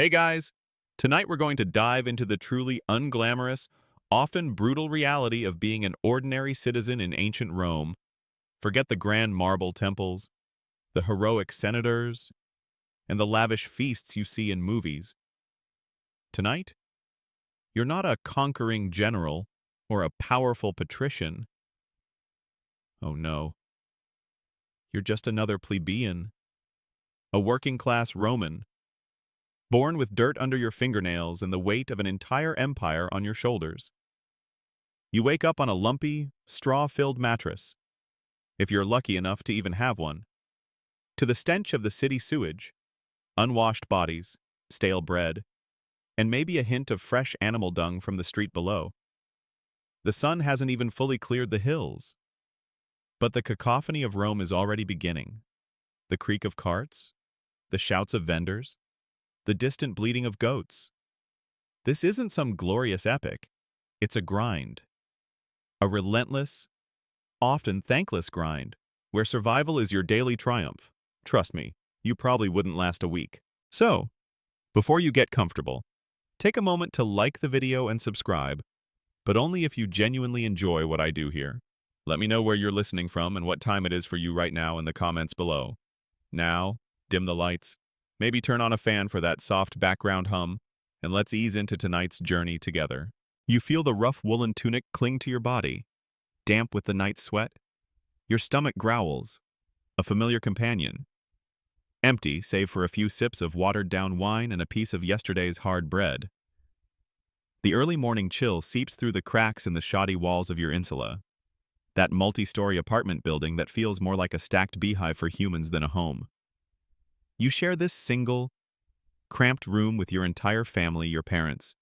Hey guys! Tonight we're going to dive into the truly unglamorous, often brutal reality of being an ordinary citizen in ancient Rome. Forget the grand marble temples, the heroic senators, and the lavish feasts you see in movies. Tonight, you're not a conquering general or a powerful patrician. Oh no, you're just another plebeian, a working-class Roman, born with dirt under your fingernails and the weight of an entire empire on your shoulders. You wake up on a lumpy, straw-filled mattress, if you're lucky enough to even have one, to the stench of the city sewage, unwashed bodies, stale bread, and maybe a hint of fresh animal dung from the street below. The sun hasn't even fully cleared the hills, but the cacophony of Rome is already beginning. The creak of carts, the shouts of vendors, the distant bleating of goats. This isn't some glorious epic. It's a grind. A relentless, often thankless grind, where survival is your daily triumph. Trust me, you probably wouldn't last a week. So, before you get comfortable, take a moment to like the video and subscribe, but only if you genuinely enjoy what I do here. Let me know where you're listening from and what time it is for you right now in the comments below. Now, dim the lights, maybe turn on a fan for that soft background hum, and let's ease into tonight's journey together. You feel the rough woolen tunic cling to your body, damp with the night's sweat. Your stomach growls, a familiar companion. Empty, save for a few sips of watered-down wine and a piece of yesterday's hard bread. The early morning chill seeps through the cracks in the shoddy walls of your insula, that multi-story apartment building that feels more like a stacked beehive for humans than a home. You share this single, cramped room with your entire family, your parents,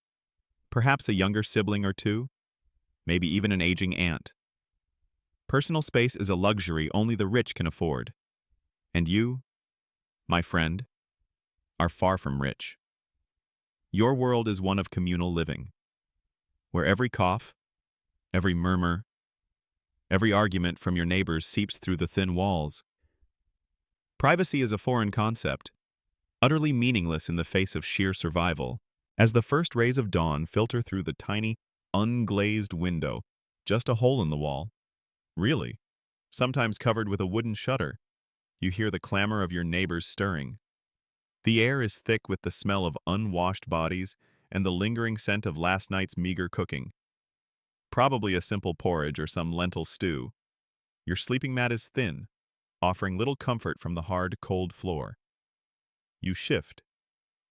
perhaps a younger sibling or two, maybe even an aging aunt. Personal space is a luxury only the rich can afford. And you, my friend, are far from rich. Your world is one of communal living, where every cough, every murmur, every argument from your neighbors seeps through the thin walls. Privacy is a foreign concept, utterly meaningless in the face of sheer survival, as the first rays of dawn filter through the tiny, unglazed window, just a hole in the wall. Really, sometimes covered with a wooden shutter. You hear the clamor of your neighbors stirring. The air is thick with the smell of unwashed bodies and the lingering scent of last night's meager cooking. Probably a simple porridge or some lentil stew. Your sleeping mat is thin, offering little comfort from the hard, cold floor. You shift,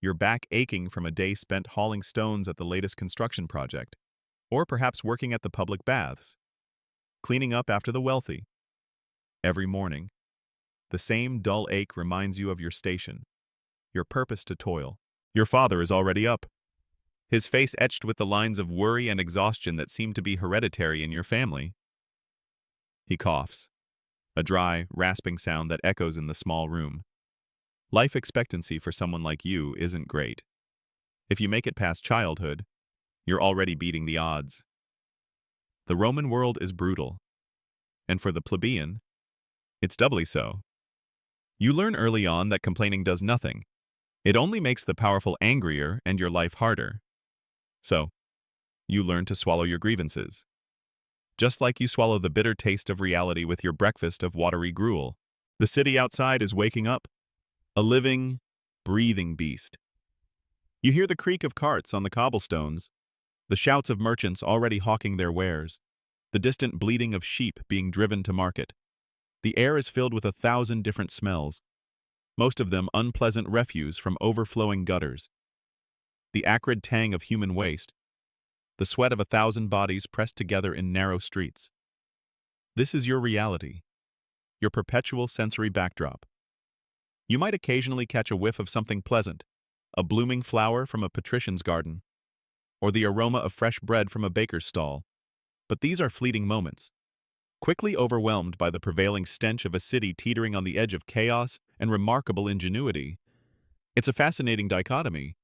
your back aching from a day spent hauling stones at the latest construction project, or perhaps working at the public baths, cleaning up after the wealthy. Every morning, the same dull ache reminds you of your station, your purpose to toil. Your father is already up, his face etched with the lines of worry and exhaustion that seem to be hereditary in your family. He coughs, a dry, rasping sound that echoes in the small room. Life expectancy for someone like you isn't great. If you make it past childhood, you're already beating the odds. The Roman world is brutal, and for the plebeian, it's doubly so. You learn early on that complaining does nothing. It only makes the powerful angrier and your life harder. So, you learn to swallow your grievances. Just like you swallow the bitter taste of reality with your breakfast of watery gruel. The city outside is waking up, a living, breathing beast. You hear the creak of carts on the cobblestones, the shouts of merchants already hawking their wares, the distant bleating of sheep being driven to market. The air is filled with 1,000 different smells, most of them unpleasant refuse from overflowing gutters. The acrid tang of human waste, the sweat of 1,000 bodies pressed together in narrow streets. This is your reality, your perpetual sensory backdrop. You might occasionally catch a whiff of something pleasant, a blooming flower from a patrician's garden, or the aroma of fresh bread from a baker's stall. But these are fleeting moments, quickly overwhelmed by the prevailing stench of a city teetering on the edge of chaos and remarkable ingenuity. It's a fascinating dichotomy.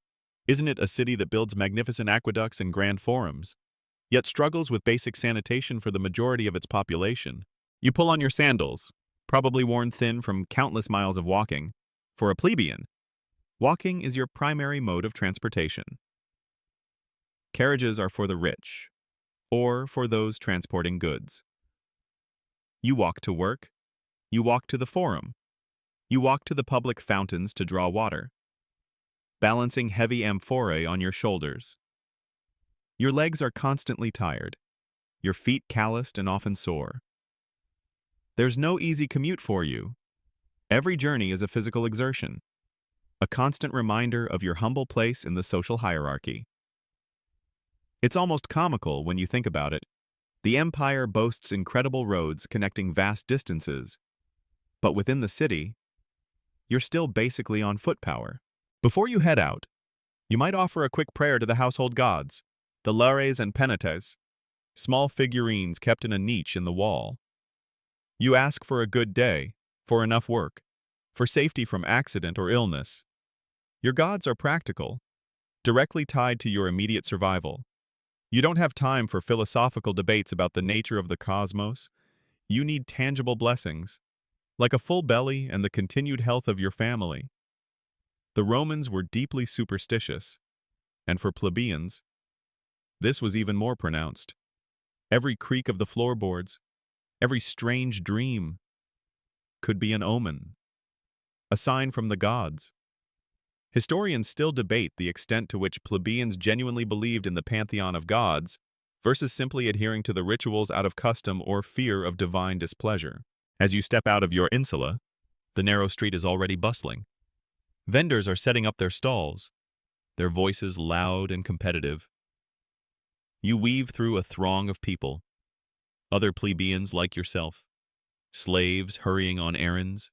Isn't it a city that builds magnificent aqueducts and grand forums, yet struggles with basic sanitation for the majority of its population? You pull on your sandals, probably worn thin from countless miles of walking. For a plebeian, Walking is your primary mode of transportation. Carriages are for the rich, or for those transporting goods. You walk to work, you walk to the forum, you walk to the public fountains to draw water, balancing heavy amphorae on your shoulders. Your legs are constantly tired, your feet calloused and often sore. There's no easy commute for you. Every journey is a physical exertion, a constant reminder of your humble place in the social hierarchy. It's almost comical when you think about it. The empire boasts incredible roads connecting vast distances, but within the city, you're still basically on foot power. Before you head out, you might offer a quick prayer to the household gods, the lares and penates, small figurines kept in a niche in the wall. You ask for a good day, for enough work, for safety from accident or illness. Your gods are practical, directly tied to your immediate survival. You don't have time for philosophical debates about the nature of the cosmos. You need tangible blessings, like a full belly and the continued health of your family. The Romans were deeply superstitious, and for plebeians, this was even more pronounced. Every creak of the floorboards, every strange dream, could be an omen, a sign from the gods. Historians still debate the extent to which plebeians genuinely believed in the pantheon of gods versus simply adhering to the rituals out of custom or fear of divine displeasure. As you step out of your insula, the narrow street is already bustling. Vendors are setting up their stalls, their voices loud and competitive. You weave through a throng of people, other plebeians like yourself, slaves hurrying on errands,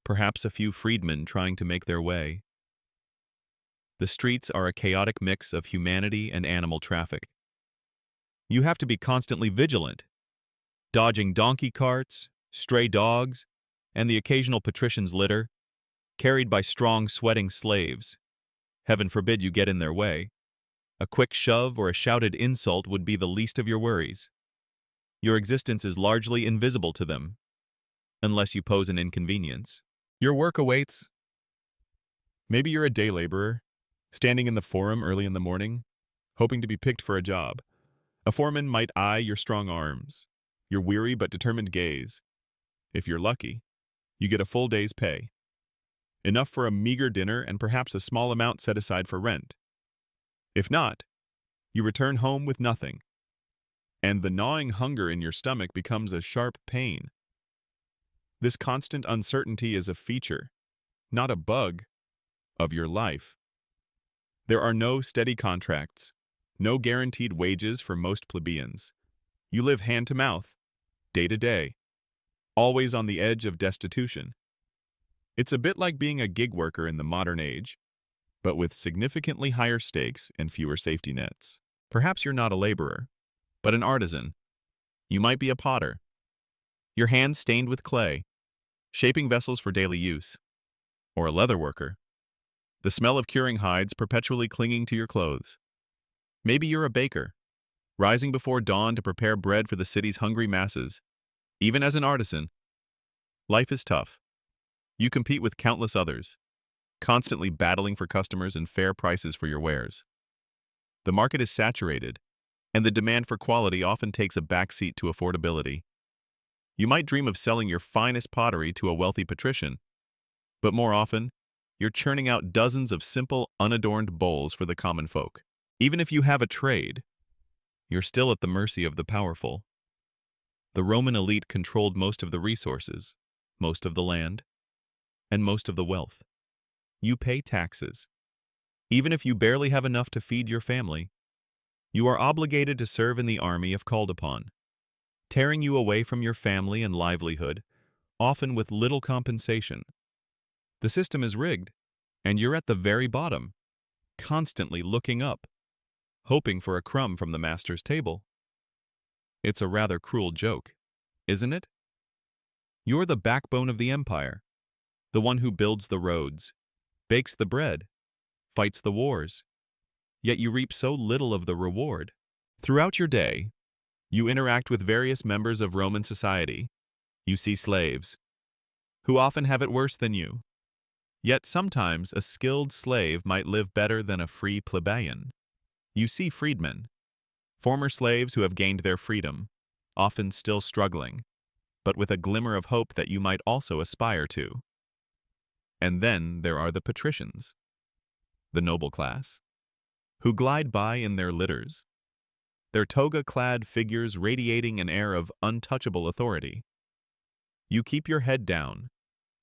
perhaps a few freedmen trying to make their way. The streets are a chaotic mix of humanity and animal traffic. You have to be constantly vigilant, dodging donkey carts, stray dogs, and the occasional patrician's litter, carried by strong, sweating slaves. Heaven forbid you get in their way. A quick shove or a shouted insult would be the least of your worries. Your existence is largely invisible to them, unless you pose an inconvenience. Your work awaits. Maybe you're a day laborer, standing in the forum early in the morning, hoping to be picked for a job. A foreman might eye your strong arms, your weary but determined gaze. If you're lucky, you get a full day's pay. Enough for a meager dinner and perhaps a small amount set aside for rent. If not, you return home with nothing, and the gnawing hunger in your stomach becomes a sharp pain. This constant uncertainty is a feature, not a bug, of your life. There are no steady contracts, no guaranteed wages for most plebeians. You live hand to mouth, day to day, always on the edge of destitution. It's a bit like being a gig worker in the modern age, but with significantly higher stakes and fewer safety nets. Perhaps you're not a laborer, but an artisan. You might be a potter, your hands stained with clay, shaping vessels for daily use. Or a leather worker, the smell of curing hides perpetually clinging to your clothes. Maybe you're a baker, rising before dawn to prepare bread for the city's hungry masses. Even as an artisan, life is tough. You compete with countless others, constantly battling for customers and fair prices for your wares. The market is saturated, and the demand for quality often takes a backseat to affordability. You might dream of selling your finest pottery to a wealthy patrician, but more often, you're churning out dozens of simple, unadorned bowls for the common folk. Even if you have a trade, you're still at the mercy of the powerful. The Roman elite controlled most of the resources, most of the land, and most of the wealth. You pay taxes. Even if you barely have enough to feed your family, you are obligated to serve in the army if called upon, tearing you away from your family and livelihood, often with little compensation. The system is rigged, and you're at the very bottom, constantly looking up, hoping for a crumb from the master's table. It's a rather cruel joke, isn't it? You're the backbone of the empire, the one who builds the roads, bakes the bread, fights the wars, yet you reap so little of the reward. Throughout your day, you interact with various members of Roman society. You see slaves, who often have it worse than you. Yet sometimes a skilled slave might live better than a free plebeian. You see freedmen, former slaves who have gained their freedom, often still struggling, but with a glimmer of hope that you might also aspire to. And then there are the patricians, the noble class, who glide by in their litters, their toga-clad figures radiating an air of untouchable authority. You keep your head down,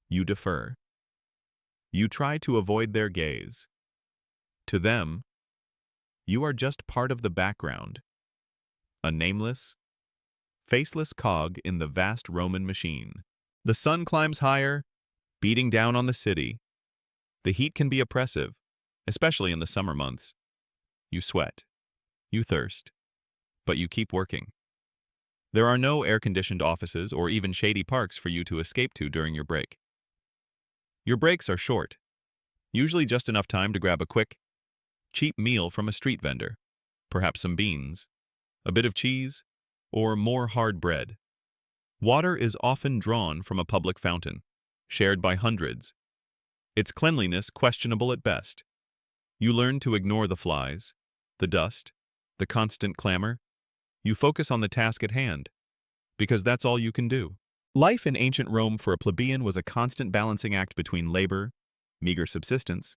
you defer. You try to avoid their gaze. To them, you are just part of the background, a nameless, faceless cog in the vast Roman machine. The sun climbs higher, beating down on the city. The heat can be oppressive, especially in the summer months. You sweat, you thirst, but you keep working. There are no air-conditioned offices or even shady parks for you to escape to during your break. Your breaks are short, usually just enough time to grab a quick, cheap meal from a street vendor, perhaps some beans, a bit of cheese, or more hard bread. Water is often drawn from a public fountain, shared by hundreds, its cleanliness questionable at best. You learn to ignore the flies, the dust, the constant clamor. You focus on the task at hand, because that's all you can do. Life in ancient Rome for a plebeian was a constant balancing act between labor, meager subsistence,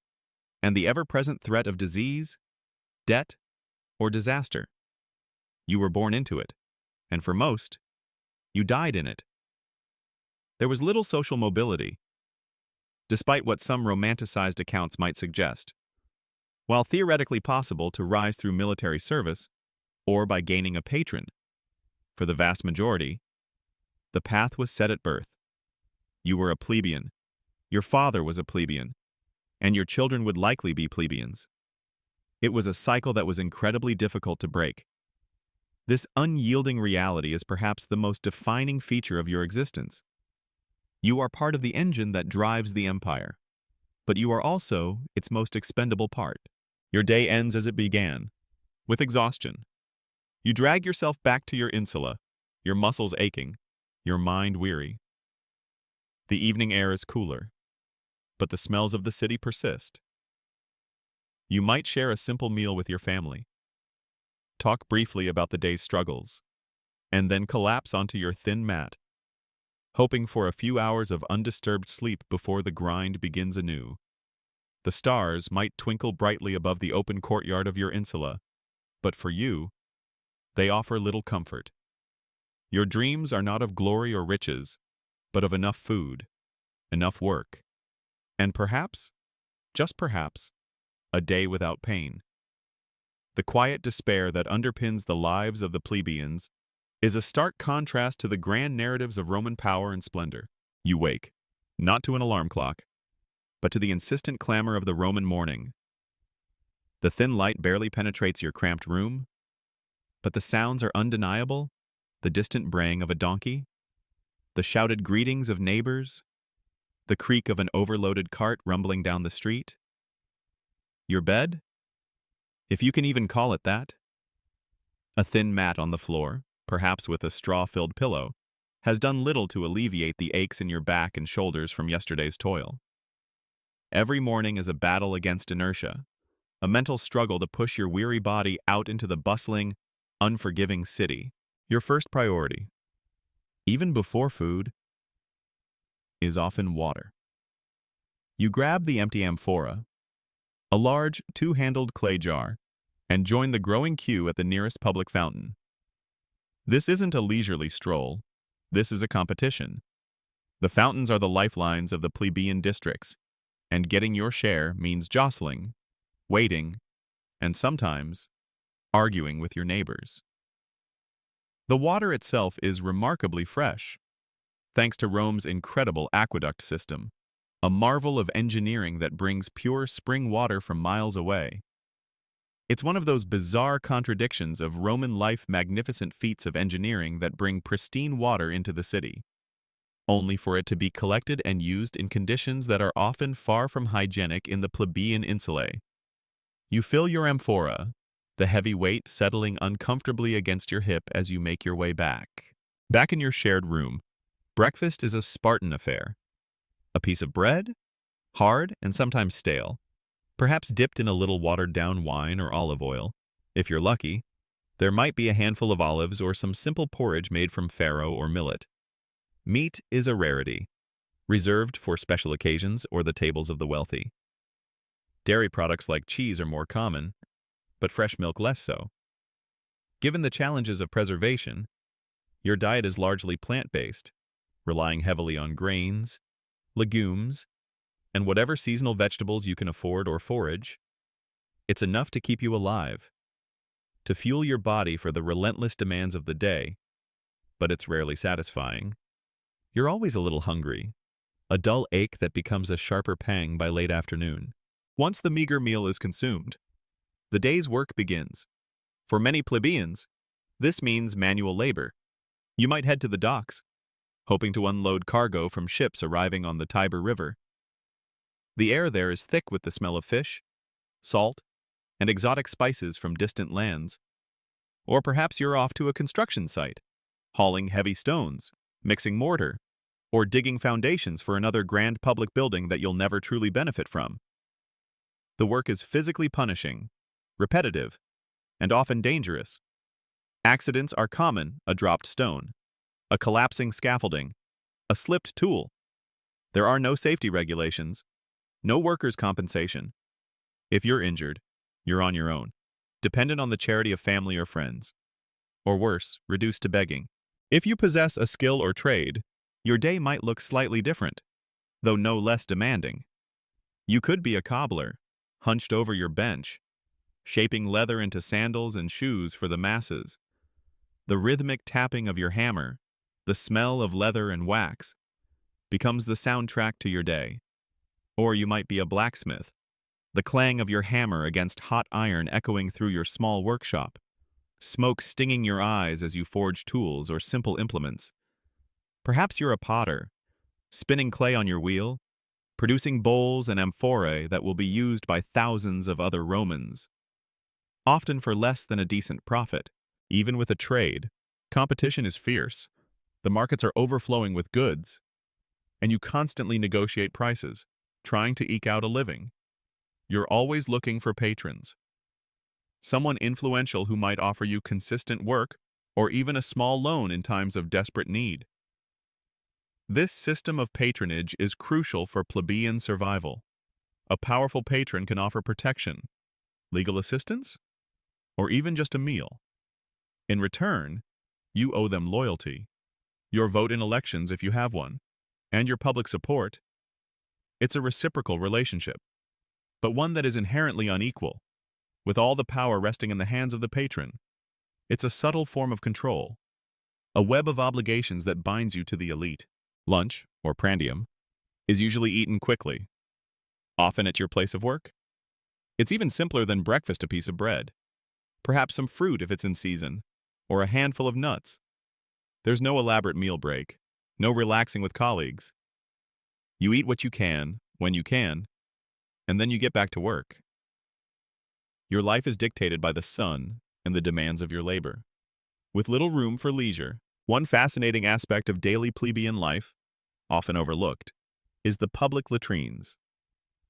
and the ever-present threat of disease, debt, or disaster. You were born into it, and for most, you died in it. There was little social mobility, despite what some romanticized accounts might suggest. While theoretically possible to rise through military service, or by gaining a patron, for the vast majority, the path was set at birth. You were a plebeian, your father was a plebeian, and your children would likely be plebeians. It was a cycle that was incredibly difficult to break. This unyielding reality is perhaps the most defining feature of your existence. You are part of the engine that drives the empire, but you are also its most expendable part. Your day ends as it began, with exhaustion. You drag yourself back to your insula, your muscles aching, your mind weary. The evening air is cooler, but the smells of the city persist. You might share a simple meal with your family, talk briefly about the day's struggles, and then collapse onto your thin mat, hoping for a few hours of undisturbed sleep before the grind begins anew. The stars might twinkle brightly above the open courtyard of your insula, but for you, they offer little comfort. Your dreams are not of glory or riches, but of enough food, enough work, and perhaps, just perhaps, a day without pain. The quiet despair that underpins the lives of the plebeians is a stark contrast to the grand narratives of Roman power and splendor. You wake, not to an alarm clock, but to the insistent clamor of the Roman morning. The thin light barely penetrates your cramped room, but the sounds are undeniable, the distant braying of a donkey, the shouted greetings of neighbors, the creak of an overloaded cart rumbling down the street. Your bed? If you can even call it that. A thin mat on the floor, perhaps with a straw-filled pillow, has done little to alleviate the aches in your back and shoulders from yesterday's toil. Every morning is a battle against inertia, a mental struggle to push your weary body out into the bustling, unforgiving city. Your first priority, even before food, is often water. You grab the empty amphora, a large, two-handled clay jar, and join the growing queue at the nearest public fountain. This isn't a leisurely stroll. This is a competition. The fountains are the lifelines of the plebeian districts, and getting your share means jostling, waiting, and sometimes arguing with your neighbors. The water itself is remarkably fresh, thanks to Rome's incredible aqueduct system, a marvel of engineering that brings pure spring water from miles away. It's one of those bizarre contradictions of Roman life, magnificent feats of engineering that bring pristine water into the city, only for it to be collected and used in conditions that are often far from hygienic in the plebeian insulae. You fill your amphora, the heavy weight settling uncomfortably against your hip as you make your way back. Back in your shared room, breakfast is a Spartan affair. A piece of bread, hard and sometimes stale, perhaps dipped in a little watered-down wine or olive oil. If you're lucky, there might be a handful of olives or some simple porridge made from farro or millet. Meat is a rarity, reserved for special occasions or the tables of the wealthy. Dairy products like cheese are more common, but fresh milk less so. Given the challenges of preservation, your diet is largely plant-based, relying heavily on grains, legumes, and whatever seasonal vegetables you can afford or forage. It's enough to keep you alive, to fuel your body for the relentless demands of the day, but it's rarely satisfying. You're always a little hungry, a dull ache that becomes a sharper pang by late afternoon. Once the meager meal is consumed, the day's work begins. For many plebeians, this means manual labor. You might head to the docks, hoping to unload cargo from ships arriving on the Tiber River. The air there is thick with the smell of fish, salt, and exotic spices from distant lands. Or perhaps you're off to a construction site, hauling heavy stones, mixing mortar, or digging foundations for another grand public building that you'll never truly benefit from. The work is physically punishing, repetitive, and often dangerous. Accidents are common: a dropped stone, a collapsing scaffolding, a slipped tool. There are no safety regulations, no workers' compensation. If you're injured, you're on your own, dependent on the charity of family or friends. Or worse, reduced to begging. If you possess a skill or trade, your day might look slightly different, though no less demanding. You could be a cobbler, hunched over your bench, shaping leather into sandals and shoes for the masses. The rhythmic tapping of your hammer, the smell of leather and wax, becomes the soundtrack to your day. Or you might be a blacksmith, the clang of your hammer against hot iron echoing through your small workshop, smoke stinging your eyes as you forge tools or simple implements. Perhaps you're a potter, spinning clay on your wheel, producing bowls and amphorae that will be used by thousands of other Romans, often for less than a decent profit. Even with a trade, competition is fierce. The markets are overflowing with goods, and you constantly negotiate prices, trying to eke out a living. You're always looking for patrons, someone influential who might offer you consistent work or even a small loan in times of desperate need. This system of patronage is crucial for plebeian survival. A powerful patron can offer protection, legal assistance, or even just a meal. In return, you owe them loyalty, your vote in elections if you have one, and your public support. It's a reciprocal relationship, but one that is inherently unequal, with all the power resting in the hands of the patron. It's a subtle form of control, a web of obligations that binds you to the elite. Lunch, or prandium, is usually eaten quickly, often at your place of work. It's even simpler than breakfast: a piece of bread, perhaps some fruit if it's in season, or a handful of nuts. There's no elaborate meal break, no relaxing with colleagues. You eat what you can, when you can, and then you get back to work. Your life is dictated by the sun and the demands of your labor, with little room for leisure. One fascinating aspect of daily plebeian life, often overlooked, is the public latrines.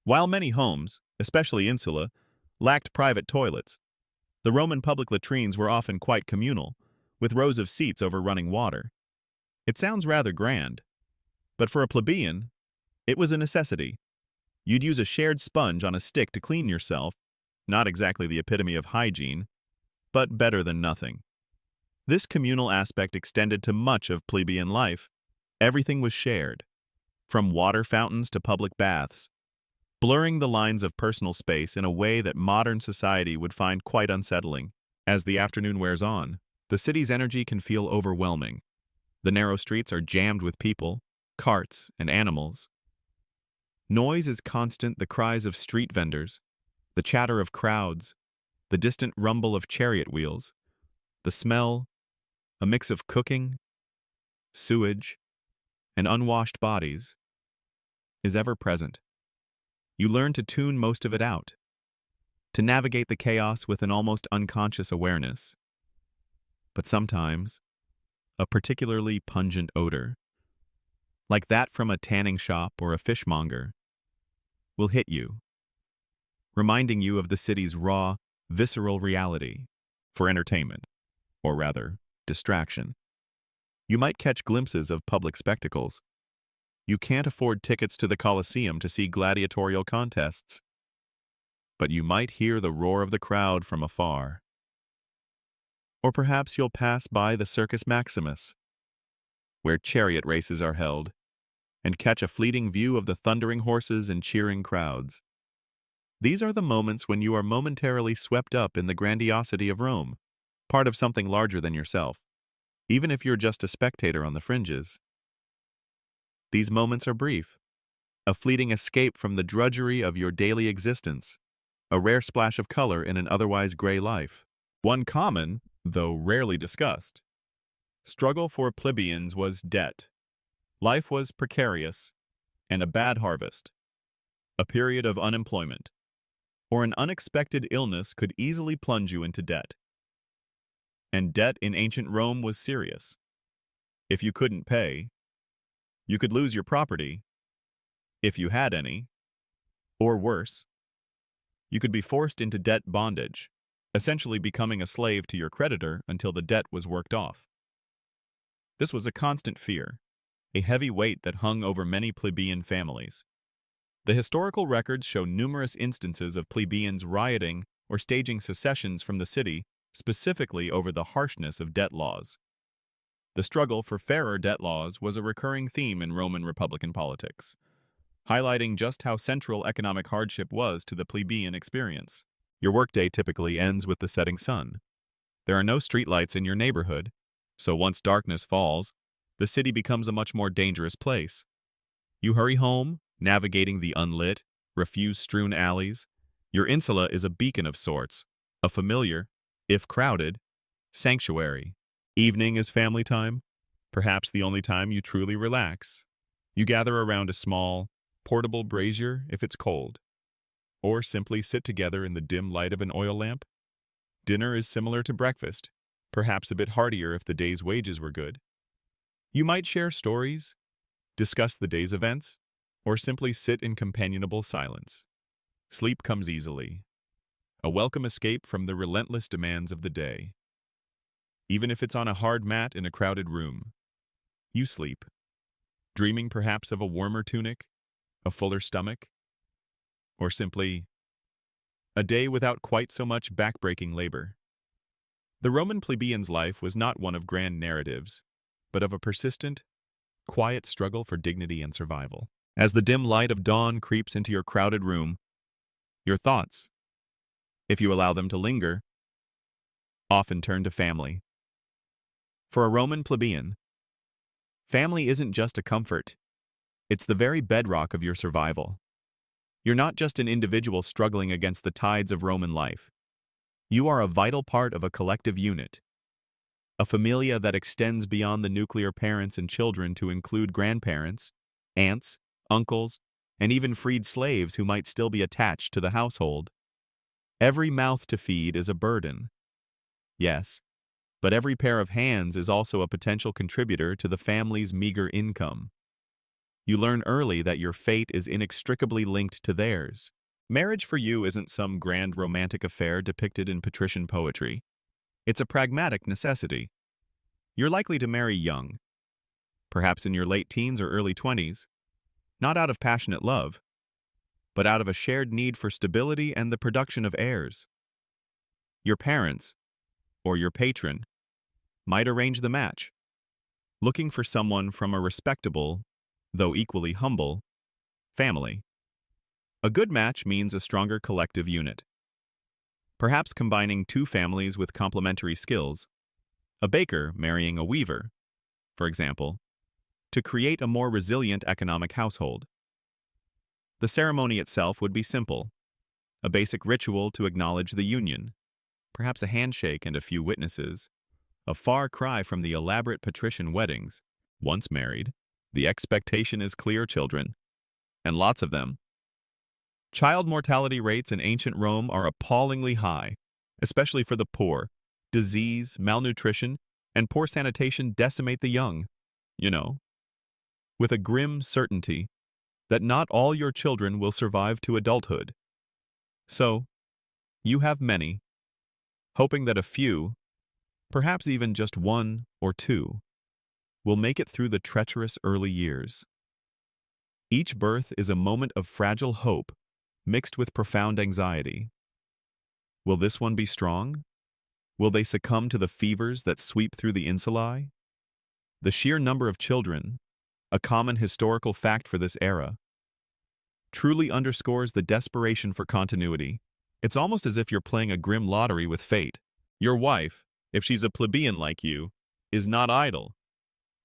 While many homes, especially insula, lacked private toilets, the Roman public latrines were often quite communal, with rows of seats over running water. It sounds rather grand, but for a plebeian, it was a necessity. You'd use a shared sponge on a stick to clean yourself, not exactly the epitome of hygiene, but better than nothing. This communal aspect extended to much of plebeian life. Everything was shared, from water fountains to public baths, blurring the lines of personal space in a way that modern society would find quite unsettling. As the afternoon wears on, the city's energy can feel overwhelming. The narrow streets are jammed with people, carts, and animals. Noise is constant: the cries of street vendors, the chatter of crowds, the distant rumble of chariot wheels, the smell, a mix of cooking, sewage, and unwashed bodies, is ever present. You learn to tune most of it out, to navigate the chaos with an almost unconscious awareness. But sometimes, a particularly pungent odor, like that from a tanning shop or a fishmonger, will hit you, reminding you of the city's raw, visceral reality for entertainment, or rather, distraction. You might catch glimpses of public spectacles. You can't afford tickets to the Colosseum to see gladiatorial contests, but you might hear the roar of the crowd from afar. Or perhaps you'll pass by the Circus Maximus, where chariot races are held, and catch a fleeting view of the thundering horses and cheering crowds. These are the moments when you are momentarily swept up in the grandiosity of Rome, part of something larger than yourself, even if you're just a spectator on the fringes. These moments are brief, a fleeting escape from the drudgery of your daily existence, a rare splash of color in an otherwise gray life. One common, though rarely discussed, struggle for plebeians was debt. Life was precarious, and a bad harvest, a period of unemployment, or an unexpected illness could easily plunge you into debt. And debt in ancient Rome was serious. If you couldn't pay, you could lose your property, if you had any, or worse, you could be forced into debt bondage, essentially becoming a slave to your creditor until the debt was worked off. This was a constant fear, a heavy weight that hung over many plebeian families. The historical records show numerous instances of plebeians rioting or staging secessions from the city, specifically over the harshness of debt laws. The struggle for fairer debt laws was a recurring theme in Roman Republican politics, highlighting just how central economic hardship was to the plebeian experience. Your workday typically ends with the setting sun. There are no streetlights in your neighborhood, so once darkness falls, the city becomes a much more dangerous place. You hurry home, navigating the unlit, refuse-strewn alleys. Your insula is a beacon of sorts, a familiar, if crowded, sanctuary. Evening is family time, perhaps the only time you truly relax. You gather around a small, portable brazier if it's cold, or simply sit together in the dim light of an oil lamp. Dinner is similar to breakfast, perhaps a bit heartier if the day's wages were good. You might share stories, discuss the day's events, or simply sit in companionable silence. Sleep comes easily, a welcome escape from the relentless demands of the day. Even if it's on a hard mat in a crowded room, you sleep, dreaming perhaps of a warmer tunic, a fuller stomach, or simply a day without quite so much backbreaking labor. The Roman plebeian's life was not one of grand narratives, but of a persistent, quiet struggle for dignity and survival. As the dim light of dawn creeps into your crowded room, your thoughts, if you allow them to linger, often turn to family. For a Roman plebeian, family isn't just a comfort, it's the very bedrock of your survival. You're not just an individual struggling against the tides of Roman life. You are a vital part of a collective unit, a familia that extends beyond the nuclear parents and children to include grandparents, aunts, uncles, and even freed slaves who might still be attached to the household. Every mouth to feed is a burden. Yes, but every pair of hands is also a potential contributor to the family's meager income. You learn early that your fate is inextricably linked to theirs. Marriage for you isn't some grand romantic affair depicted in patrician poetry. It's a pragmatic necessity. You're likely to marry young, perhaps in your late teens or early 20s, not out of passionate love, but out of a shared need for stability and the production of heirs. Your parents, or your patron, might arrange the match, looking for someone from a respectable, though equally humble, family. A good match means a stronger collective unit, perhaps combining two families with complementary skills, a baker marrying a weaver, for example, to create a more resilient economic household. The ceremony itself would be simple, a basic ritual to acknowledge the union, perhaps a handshake and a few witnesses, a far cry from the elaborate patrician weddings. Once married, the expectation is clear children, and lots of them. Child mortality rates in ancient Rome are appallingly high, especially for the poor. Disease, malnutrition, and poor sanitation decimate the young, you know. With a grim certainty, that not all your children will survive to adulthood. So, you have many, hoping that a few, perhaps even just one or two, will make it through the treacherous early years. Each birth is a moment of fragile hope mixed with profound anxiety. Will this one be strong? Will they succumb to the fevers that sweep through the insulae? The sheer number of children, a common historical fact for this era, truly underscores the desperation for continuity. It's almost as if you're playing a grim lottery with fate. Your wife, if she's a plebeian like you, is not idle.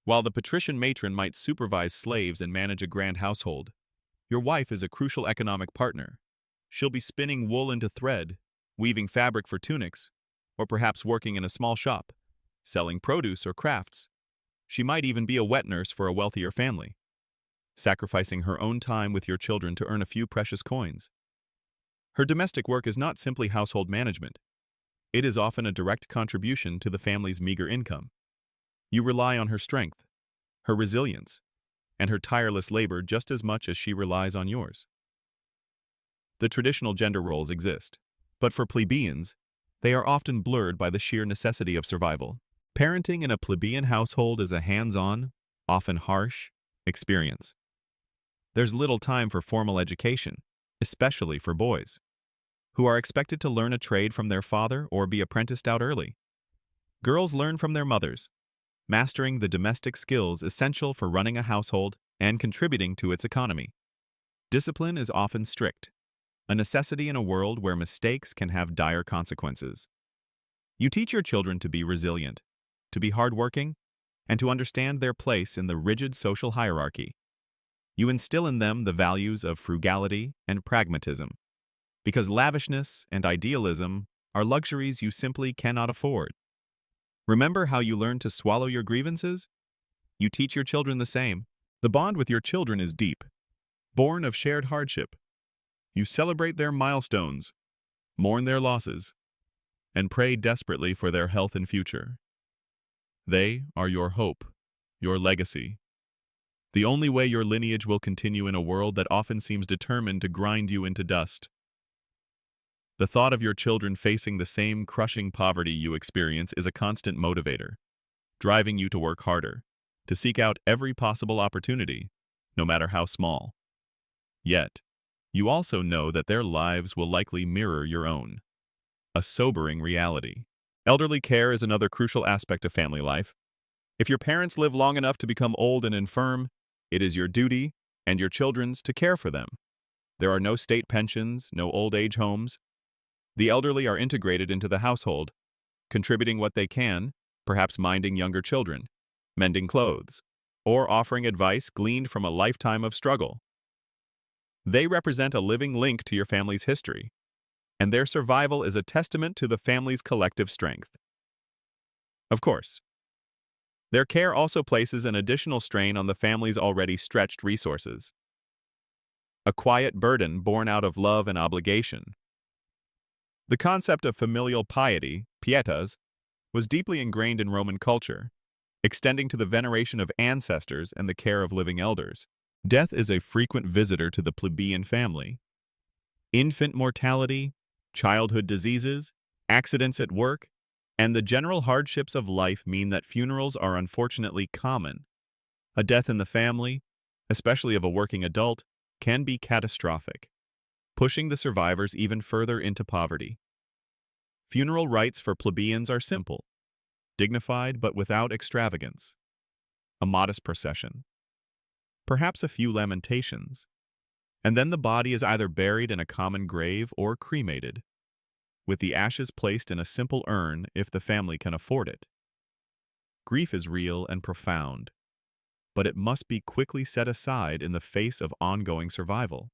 While the patrician matron might supervise slaves and manage a grand household, your wife is a crucial economic partner. She'll be spinning wool into thread, weaving fabric for tunics, or perhaps working in a small shop, selling produce or crafts. She might even be a wet nurse for a wealthier family, sacrificing her own time with your children to earn a few precious coins. Her domestic work is not simply household management. It is often a direct contribution to the family's meager income. You rely on her strength, her resilience, and her tireless labor just as much as she relies on yours. The traditional gender roles exist, but for plebeians, they are often blurred by the sheer necessity of survival. Parenting in a plebeian household is a hands-on, often harsh, experience. There's little time for formal education, especially for boys, who are expected to learn a trade from their father or be apprenticed out early. Girls learn from their mothers, mastering the domestic skills essential for running a household and contributing to its economy. Discipline is often strict, a necessity in a world where mistakes can have dire consequences. You teach your children to be resilient, to be hardworking, and to understand their place in the rigid social hierarchy. You instill in them the values of frugality and pragmatism, because lavishness and idealism are luxuries you simply cannot afford. Remember how you learned to swallow your grievances? You teach your children the same. The bond with your children is deep, born of shared hardship. You celebrate their milestones, mourn their losses, and pray desperately for their health and future. They are your hope, your legacy. The only way your lineage will continue in a world that often seems determined to grind you into dust. The thought of your children facing the same crushing poverty you experience is a constant motivator, driving you to work harder, to seek out every possible opportunity, no matter how small. Yet, you also know that their lives will likely mirror your own, a sobering reality. Elderly care is another crucial aspect of family life. If your parents live long enough to become old and infirm, it is your duty, and your children's, to care for them. There are no state pensions, no old age homes. The elderly are integrated into the household, contributing what they can, perhaps minding younger children, mending clothes, or offering advice gleaned from a lifetime of struggle. They represent a living link to your family's history, and their survival is a testament to the family's collective strength. Of course, their care also places an additional strain on the family's already stretched resources. A quiet burden born out of love and obligation. The concept of familial piety, pietas, was deeply ingrained in Roman culture, extending to the veneration of ancestors and the care of living elders. Death is a frequent visitor to the plebeian family. Infant mortality, childhood diseases, accidents at work, and the general hardships of life mean that funerals are unfortunately common. A death in the family, especially of a working adult, can be catastrophic, pushing the survivors even further into poverty. Funeral rites for plebeians are simple, dignified but without extravagance. A modest procession, perhaps a few lamentations, and then the body is either buried in a common grave or cremated, with the ashes placed in a simple urn if the family can afford it. Grief is real and profound, but it must be quickly set aside in the face of ongoing survival.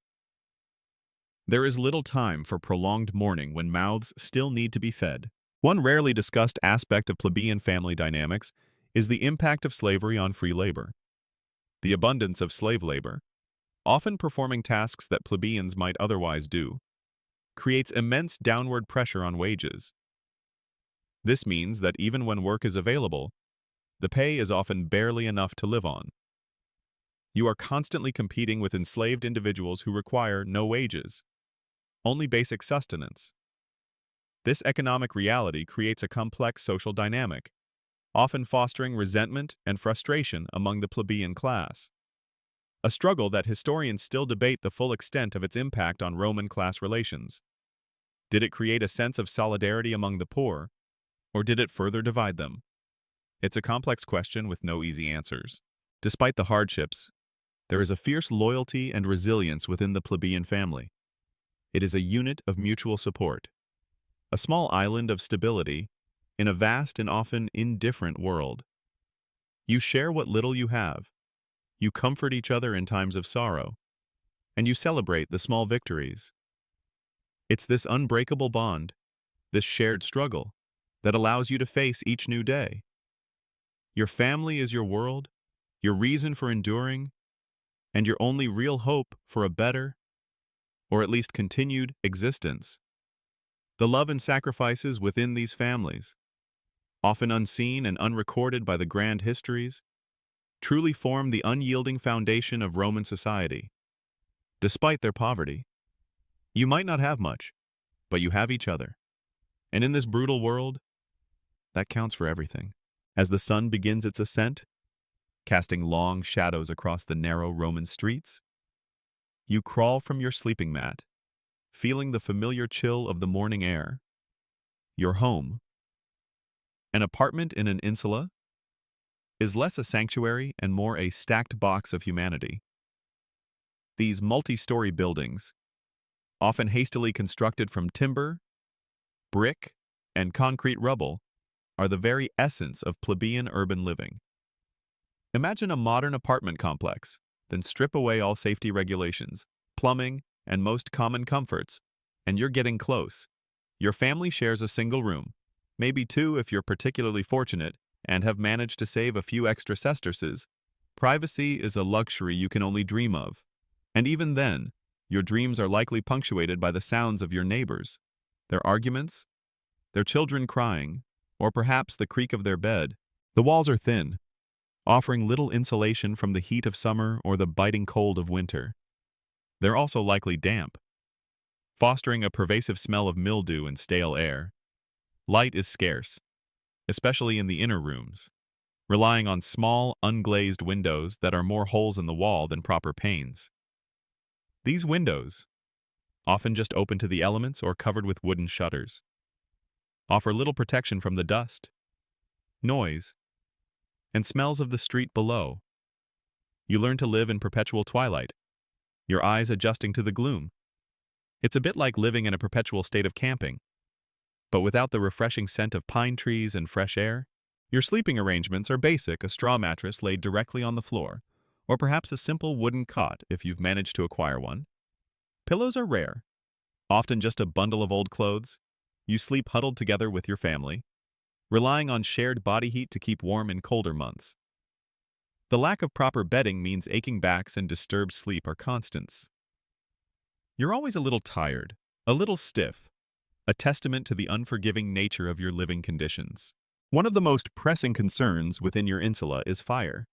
There is little time for prolonged mourning when mouths still need to be fed. One rarely discussed aspect of plebeian family dynamics is the impact of slavery on free labor. The abundance of slave labor, often performing tasks that plebeians might otherwise do, creates immense downward pressure on wages. This means that even when work is available, the pay is often barely enough to live on. You are constantly competing with enslaved individuals who require no wages, only basic sustenance. This economic reality creates a complex social dynamic, often fostering resentment and frustration among the plebeian class. A struggle that historians still debate the full extent of its impact on Roman class relations. Did it create a sense of solidarity among the poor, or did it further divide them? It's a complex question with no easy answers. Despite the hardships, there is a fierce loyalty and resilience within the plebeian family. It is a unit of mutual support, a small island of stability in a vast and often indifferent world. You share what little you have, you comfort each other in times of sorrow, and you celebrate the small victories. It's this unbreakable bond, this shared struggle, that allows you to face each new day. Your family is your world, your reason for enduring, and your only real hope for a better, or at least continued, existence. The love and sacrifices within these families, often unseen and unrecorded by the grand histories, truly form the unyielding foundation of Roman society. Despite their poverty, you might not have much, but you have each other. And in this brutal world, that counts for everything. As the sun begins its ascent, casting long shadows across the narrow Roman streets, you crawl from your sleeping mat, feeling the familiar chill of the morning air. Your home, an apartment in an insula, is less a sanctuary and more a stacked box of humanity. These multi-story buildings, often hastily constructed from timber, brick, and concrete rubble, are the very essence of plebeian urban living. Imagine a modern apartment complex, then strip away all safety regulations, plumbing, and most common comforts, and you're getting close. Your family shares a single room, maybe two if you're particularly fortunate and have managed to save a few extra sesterces. Privacy is a luxury you can only dream of. And even then, your dreams are likely punctuated by the sounds of your neighbors, their arguments, their children crying, or perhaps the creak of their bed. The walls are thin, offering little insulation from the heat of summer or the biting cold of winter. They're also likely damp, fostering a pervasive smell of mildew and stale air. Light is scarce, especially in the inner rooms, relying on small, unglazed windows that are more holes in the wall than proper panes. These windows, often just open to the elements or covered with wooden shutters, offer little protection from the dust, noise, and smells of the street below. You learn to live in perpetual twilight, your eyes adjusting to the gloom. It's a bit like living in a perpetual state of camping, but without the refreshing scent of pine trees and fresh air. Your sleeping arrangements are basic: a straw mattress laid directly on the floor, or perhaps a simple wooden cot if you've managed to acquire one. Pillows are rare, often just a bundle of old clothes. You sleep huddled together with your family, relying on shared body heat to keep warm in colder months. The lack of proper bedding means aching backs and disturbed sleep are constants. You're always a little tired, a little stiff, a testament to the unforgiving nature of your living conditions. One of the most pressing concerns within your insula is fire.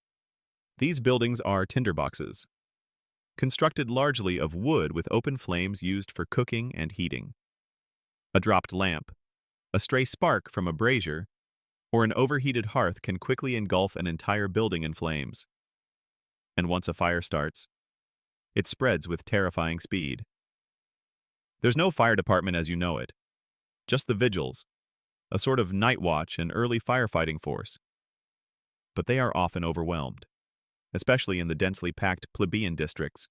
These buildings are tinderboxes, constructed largely of wood with open flames used for cooking and heating. A dropped lamp, a stray spark from a brazier, or an overheated hearth can quickly engulf an entire building in flames. And once a fire starts, it spreads with terrifying speed. There's no fire department as you know it, just the vigils, a sort of night watch and early firefighting force. But they are often overwhelmed, especially in the densely packed plebeian districts.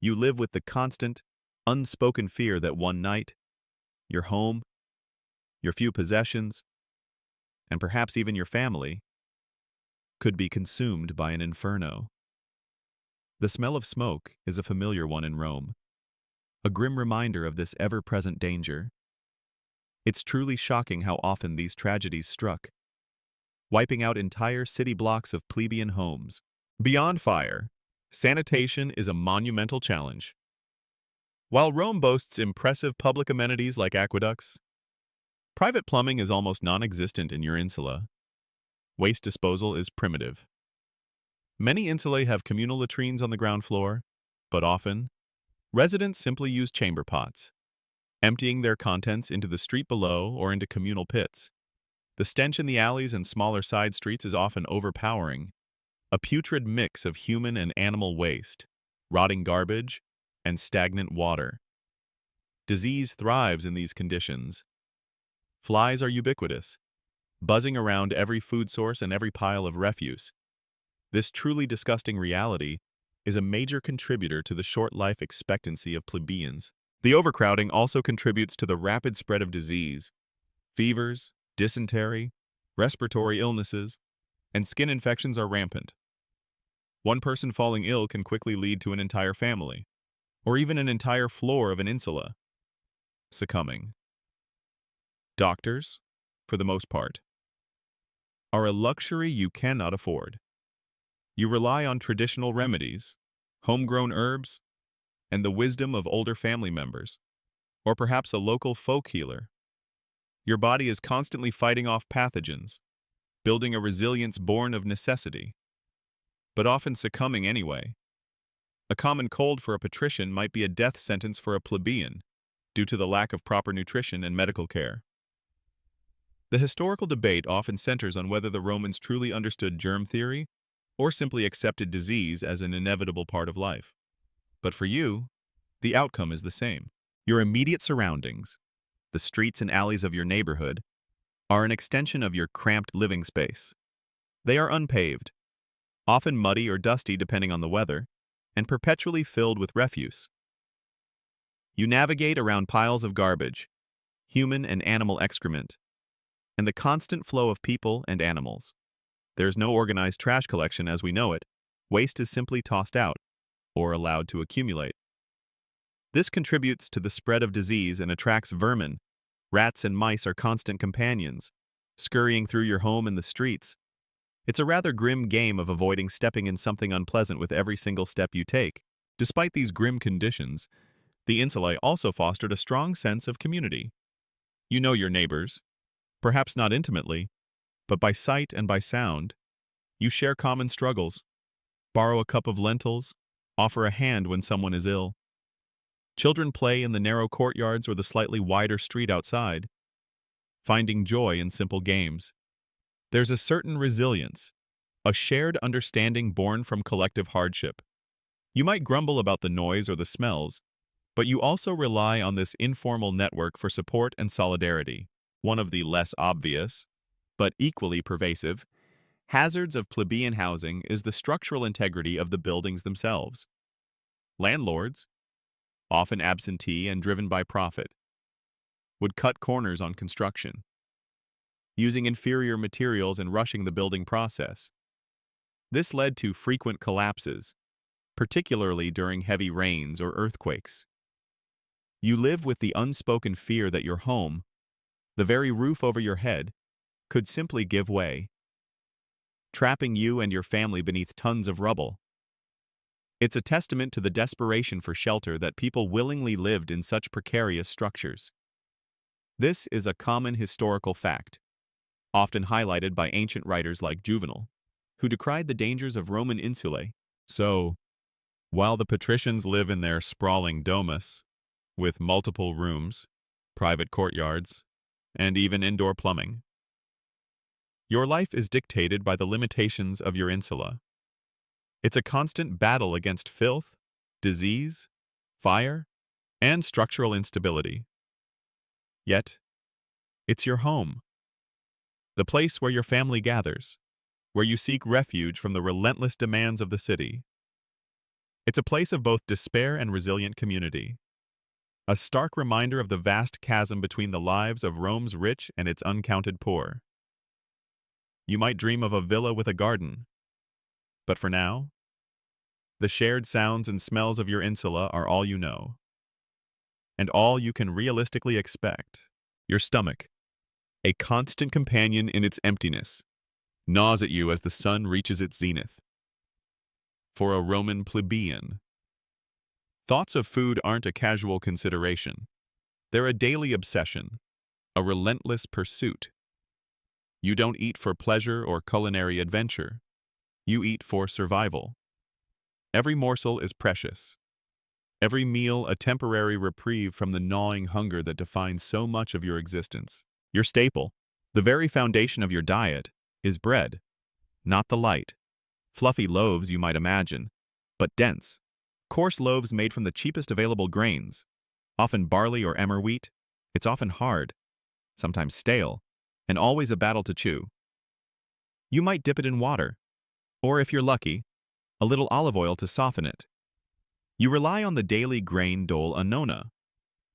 You live with the constant, unspoken fear that one night, your home, your few possessions, and perhaps even your family, could be consumed by an inferno. The smell of smoke is a familiar one in Rome, a grim reminder of this ever-present danger. It's truly shocking how often these tragedies struck, wiping out entire city blocks of plebeian homes. Beyond fire, sanitation is a monumental challenge. While Rome boasts impressive public amenities like aqueducts, private plumbing is almost non-existent in your insula. Waste disposal is primitive. Many insulae have communal latrines on the ground floor, but often, residents simply use chamber pots, emptying their contents into the street below or into communal pits. The stench in the alleys and smaller side streets is often overpowering, a putrid mix of human and animal waste, rotting garbage, and stagnant water. Disease thrives in these conditions. Flies are ubiquitous, buzzing around every food source and every pile of refuse. This truly disgusting reality is a major contributor to the short life expectancy of plebeians. The overcrowding also contributes to the rapid spread of disease. Fevers, dysentery, respiratory illnesses, and skin infections are rampant. One person falling ill can quickly lead to an entire family, or even an entire floor of an insula, succumbing. Doctors, for the most part, are a luxury you cannot afford. You rely on traditional remedies, homegrown herbs, and the wisdom of older family members, or perhaps a local folk healer. Your body is constantly fighting off pathogens, building a resilience born of necessity, but often succumbing anyway. A common cold for a patrician might be a death sentence for a plebeian, due to the lack of proper nutrition and medical care. The historical debate often centers on whether the Romans truly understood germ theory or simply accepted disease as an inevitable part of life. But for you, the outcome is the same. Your immediate surroundings, the streets and alleys of your neighborhood, are an extension of your cramped living space. They are unpaved, often muddy or dusty depending on the weather, and perpetually filled with refuse. You navigate around piles of garbage, human and animal excrement, and the constant flow of people and animals. There is no organized trash collection as we know it. Waste is simply tossed out, or allowed to accumulate. This contributes to the spread of disease and attracts vermin. Rats and mice are constant companions, scurrying through your home and the streets. It's a rather grim game of avoiding stepping in something unpleasant with every single step you take. Despite these grim conditions, the insulae also fostered a strong sense of community. You know your neighbors, perhaps not intimately, but by sight and by sound. You share common struggles, borrow a cup of lentils, offer a hand when someone is ill. Children play in the narrow courtyards or the slightly wider street outside, finding joy in simple games. There's a certain resilience, a shared understanding born from collective hardship. You might grumble about the noise or the smells, but you also rely on this informal network for support and solidarity. One of the less obvious, but equally pervasive, hazards of plebeian housing is the structural integrity of the buildings themselves. Landlords, often absentee and driven by profit, would cut corners on construction, using inferior materials and rushing the building process. This led to frequent collapses, particularly during heavy rains or earthquakes. You live with the unspoken fear that your home, the very roof over your head, could simply give way, trapping you and your family beneath tons of rubble. It's a testament to the desperation for shelter that people willingly lived in such precarious structures. This is a common historical fact, often highlighted by ancient writers like Juvenal, who decried the dangers of Roman insulae. So, while the patricians live in their sprawling domus, with multiple rooms, private courtyards, and even indoor plumbing, your life is dictated by the limitations of your insula. It's a constant battle against filth, disease, fire, and structural instability. Yet, it's your home, the place where your family gathers, where you seek refuge from the relentless demands of the city. It's a place of both despair and resilient community, a stark reminder of the vast chasm between the lives of Rome's rich and its uncounted poor. You might dream of a villa with a garden, but for now, the shared sounds and smells of your insula are all you know, and all you can realistically expect. Your stomach, a constant companion in its emptiness, gnaws at you as the sun reaches its zenith. For a Roman plebeian, thoughts of food aren't a casual consideration. They're a daily obsession, a relentless pursuit. You don't eat for pleasure or culinary adventure. You eat for survival. Every morsel is precious. Every meal a temporary reprieve from the gnawing hunger that defines so much of your existence. Your staple, the very foundation of your diet, is bread, not the light, fluffy loaves you might imagine, but dense, coarse loaves made from the cheapest available grains, often barley or emmer wheat. It's often hard, sometimes stale, and always a battle to chew. You might dip it in water, or if you're lucky, a little olive oil to soften it. You rely on the daily grain dole annona,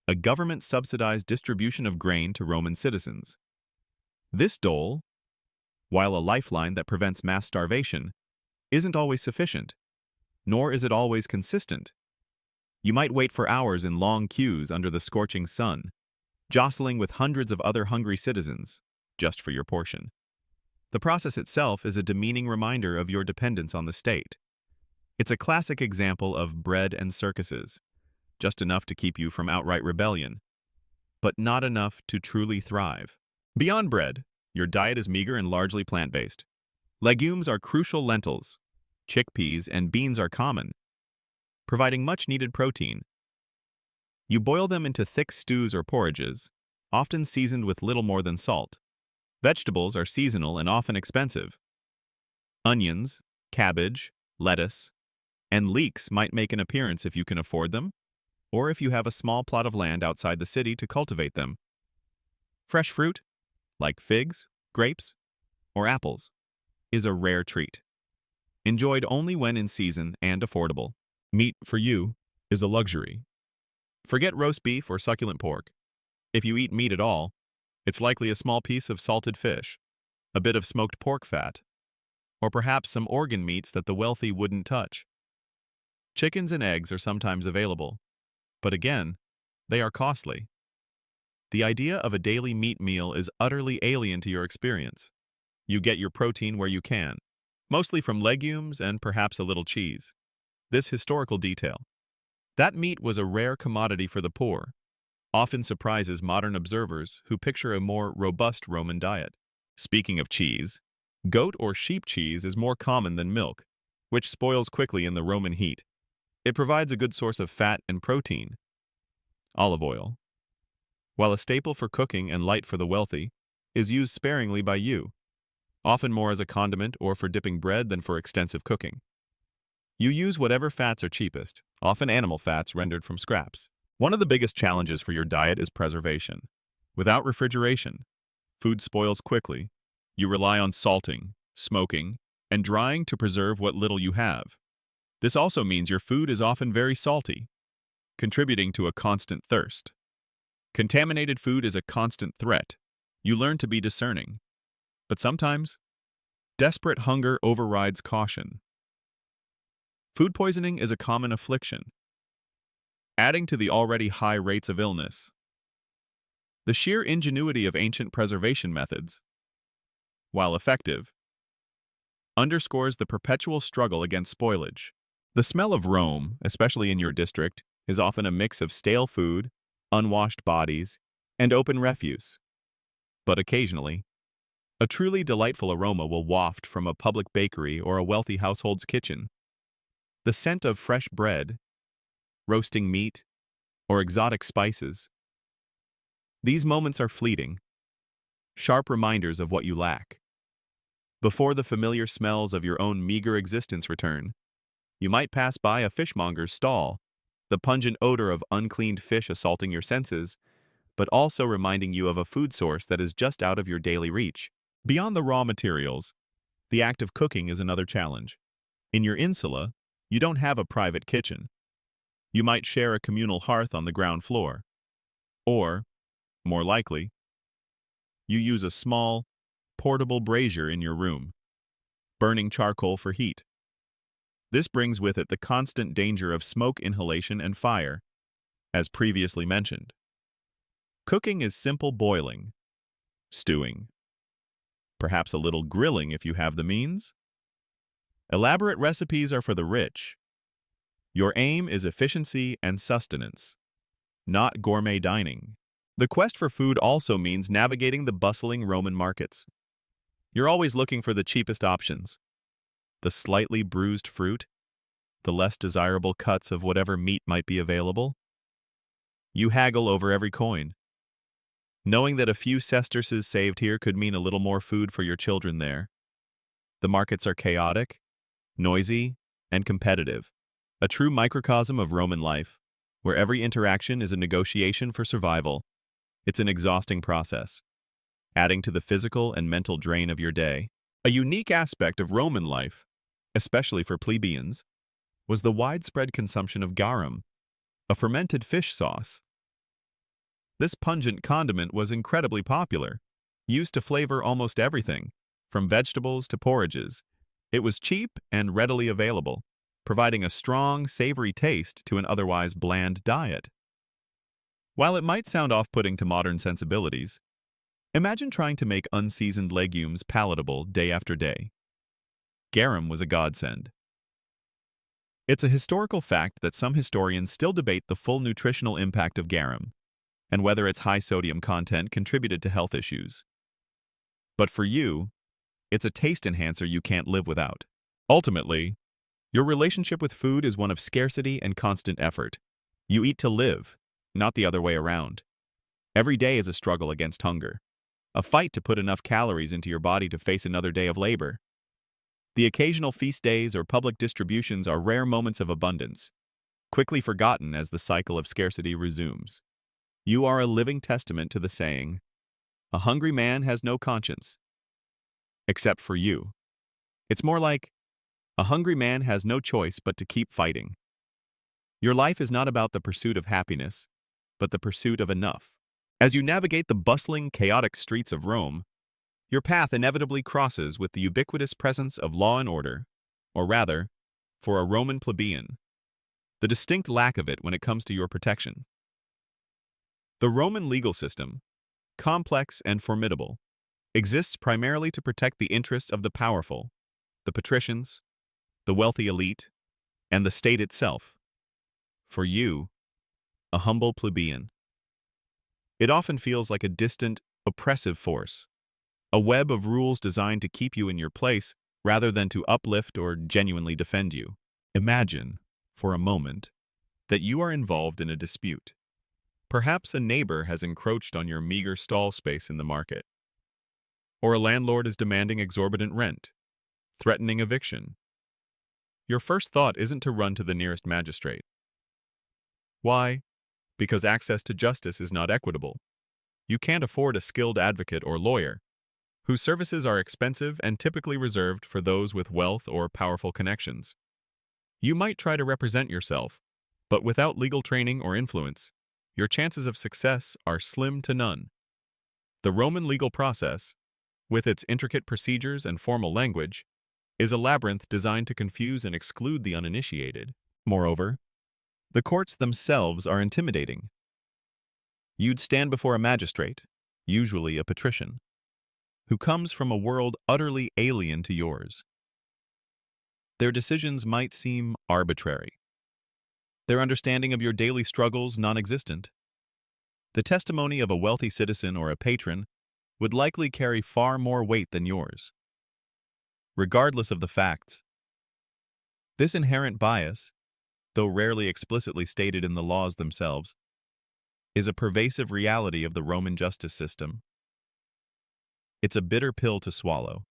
a government-subsidized distribution of grain to Roman citizens. This dole, while a lifeline that prevents mass starvation, isn't always sufficient, nor is it always consistent. You might wait for hours in long queues under the scorching sun, jostling with hundreds of other hungry citizens, just for your portion. The process itself is a demeaning reminder of your dependence on the state. It's a classic example of bread and circuses, just enough to keep you from outright rebellion, but not enough to truly thrive. Beyond bread, your diet is meager and largely plant-based. Legumes are crucial. Lentils, chickpeas, and beans are common, providing much-needed protein. You boil them into thick stews or porridges, often seasoned with little more than salt. Vegetables are seasonal and often expensive. Onions, cabbage, lettuce, and leeks might make an appearance if you can afford them, or if you have a small plot of land outside the city to cultivate them. Fresh fruit, like figs, grapes, or apples, is a rare treat, enjoyed only when in season and affordable. Meat, for you, is a luxury. Forget roast beef or succulent pork. If you eat meat at all, it's likely a small piece of salted fish, a bit of smoked pork fat, or perhaps some organ meats that the wealthy wouldn't touch. Chickens and eggs are sometimes available, but again, they are costly. The idea of a daily meat meal is utterly alien to your experience. You get your protein where you can, mostly from legumes and perhaps a little cheese. This historical detail, that meat was a rare commodity for the poor, often surprises modern observers who picture a more robust Roman diet. Speaking of cheese, goat or sheep cheese is more common than milk, which spoils quickly in the Roman heat. It provides a good source of fat and protein. Olive oil, while a staple for cooking and light for the wealthy, is used sparingly by you, often more as a condiment or for dipping bread than for extensive cooking. You use whatever fats are cheapest, often animal fats rendered from scraps. One of the biggest challenges for your diet is preservation. Without refrigeration, food spoils quickly. You rely on salting, smoking, and drying to preserve what little you have. This also means your food is often very salty, contributing to a constant thirst. Contaminated food is a constant threat. You learn to be discerning. But sometimes, desperate hunger overrides caution. Food poisoning is a common affliction, adding to the already high rates of illness. The sheer ingenuity of ancient preservation methods, while effective, underscores the perpetual struggle against spoilage. The smell of Rome, especially in your district, is often a mix of stale food, unwashed bodies, and open refuse. But occasionally, a truly delightful aroma will waft from a public bakery or a wealthy household's kitchen. The scent of fresh bread, roasting meat, or exotic spices. These moments are fleeting, sharp reminders of what you lack. Before the familiar smells of your own meager existence return, you might pass by a fishmonger's stall, the pungent odor of uncleaned fish assaulting your senses, but also reminding you of a food source that is just out of your daily reach. Beyond the raw materials, the act of cooking is another challenge. In your insula, you don't have a private kitchen. You might share a communal hearth on the ground floor. Or, more likely, you use a small, portable brazier in your room, burning charcoal for heat. This brings with it the constant danger of smoke inhalation and fire, as previously mentioned. Cooking is simple boiling, stewing, perhaps a little grilling if you have the means. Elaborate recipes are for the rich. Your aim is efficiency and sustenance, not gourmet dining. The quest for food also means navigating the bustling Roman markets. You're always looking for the cheapest options, the slightly bruised fruit, the less desirable cuts of whatever meat might be available. You haggle over every coin, knowing that a few sesterces saved here could mean a little more food for your children there. The markets are chaotic, noisy, and competitive, a true microcosm of Roman life, where every interaction is a negotiation for survival. It's an exhausting process, adding to the physical and mental drain of your day. A unique aspect of Roman life, especially for plebeians, was the widespread consumption of garum, a fermented fish sauce. This pungent condiment was incredibly popular, used to flavor almost everything, from vegetables to porridges. It was cheap and readily available, providing a strong, savory taste to an otherwise bland diet. While it might sound off-putting to modern sensibilities, imagine trying to make unseasoned legumes palatable day after day. Garum was a godsend. It's a historical fact that some historians still debate the full nutritional impact of garum, and whether its high sodium content contributed to health issues. But for you, it's a taste enhancer you can't live without. Ultimately, your relationship with food is one of scarcity and constant effort. You eat to live, not the other way around. Every day is a struggle against hunger, a fight to put enough calories into your body to face another day of labor. The occasional feast days or public distributions are rare moments of abundance, quickly forgotten as the cycle of scarcity resumes. You are a living testament to the saying, "A hungry man has no conscience." Except for you. It's more like, "A hungry man has no choice but to keep fighting." Your life is not about the pursuit of happiness, but the pursuit of enough. As you navigate the bustling, chaotic streets of Rome, your path inevitably crosses with the ubiquitous presence of law and order, or rather, for a Roman plebeian, the distinct lack of it when it comes to your protection. The Roman legal system, complex and formidable, exists primarily to protect the interests of the powerful, the patricians, the wealthy elite, and the state itself. For you, a humble plebeian, it often feels like a distant, oppressive force, a web of rules designed to keep you in your place rather than to uplift or genuinely defend you. Imagine, for a moment, that you are involved in a dispute. Perhaps a neighbor has encroached on your meager stall space in the market, or a landlord is demanding exorbitant rent, threatening eviction. Your first thought isn't to run to the nearest magistrate. Why? Because access to justice is not equitable. You can't afford a skilled advocate or lawyer, whose services are expensive and typically reserved for those with wealth or powerful connections. You might try to represent yourself, but without legal training or influence, your chances of success are slim to none. The Roman legal process, with its intricate procedures and formal language, is a labyrinth designed to confuse and exclude the uninitiated. Moreover, the courts themselves are intimidating. You'd stand before a magistrate, usually a patrician, who comes from a world utterly alien to yours. Their decisions might seem arbitrary, their understanding of your daily struggles non-existent. The testimony of a wealthy citizen or a patron would likely carry far more weight than yours. Regardless of the facts, this inherent bias, though rarely explicitly stated in the laws themselves, is a pervasive reality of the Roman justice system. It's a bitter pill to swallow.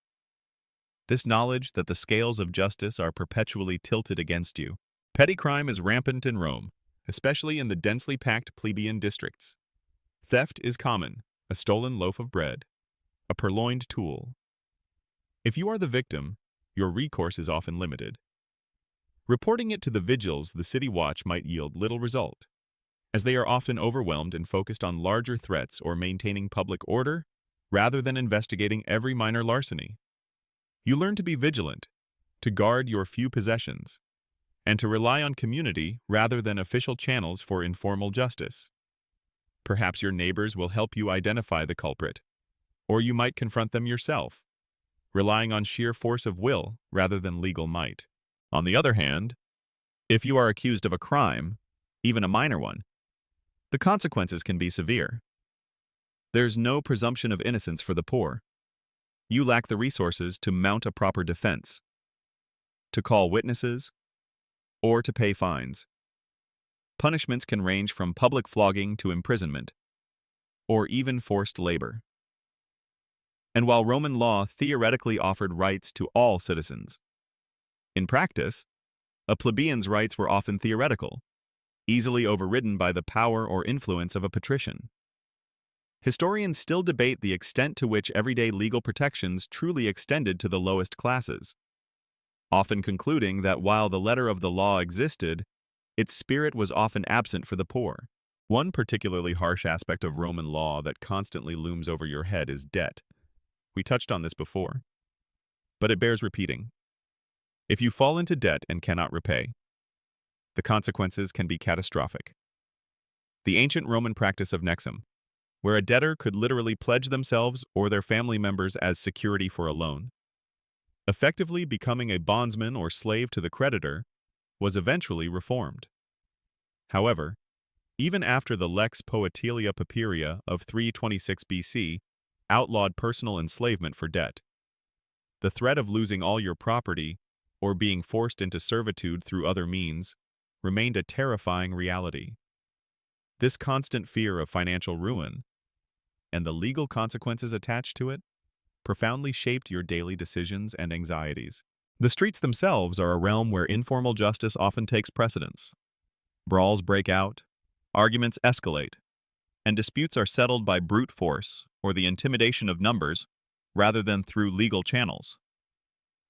This knowledge that the scales of justice are perpetually tilted against you. Petty crime is rampant in Rome, especially in the densely packed plebeian districts. Theft is common, a stolen loaf of bread, a purloined tool. If you are the victim, your recourse is often limited. Reporting it to the vigils the city watch might yield little result, as they are often overwhelmed and focused on larger threats or maintaining public order rather than investigating every minor larceny. You learn to be vigilant, to guard your few possessions, and to rely on community rather than official channels for informal justice. Perhaps your neighbors will help you identify the culprit, or you might confront them yourself, relying on sheer force of will rather than legal might. On the other hand, if you are accused of a crime, even a minor one, the consequences can be severe. There's no presumption of innocence for the poor. You lack the resources to mount a proper defense. to call witnesses, or to pay fines. Punishments can range from public flogging to imprisonment, or even forced labor. And while Roman law theoretically offered rights to all citizens, in practice, a plebeian's rights were often theoretical, easily overridden by the power or influence of a patrician. Historians still debate the extent to which everyday legal protections truly extended to the lowest classes, often concluding that while the letter of the law existed, its spirit was often absent for the poor. One particularly harsh aspect of Roman law that constantly looms over your head is debt. We touched on this before, but it bears repeating. If you fall into debt and cannot repay, the consequences can be catastrophic. The ancient Roman practice of nexum, where a debtor could literally pledge themselves or their family members as security for a loan, effectively becoming a bondsman or slave to the creditor, was eventually reformed. However, even after the Lex Poetilia Papiria of 326 BC outlawed personal enslavement for debt, the threat of losing all your property or being forced into servitude through other means remained a terrifying reality. This constant fear of financial ruin and the legal consequences attached to it profoundly shaped your daily decisions and anxieties. The streets themselves are a realm where informal justice often takes precedence. Brawls break out, arguments escalate, and disputes are settled by brute force or the intimidation of numbers rather than through legal channels.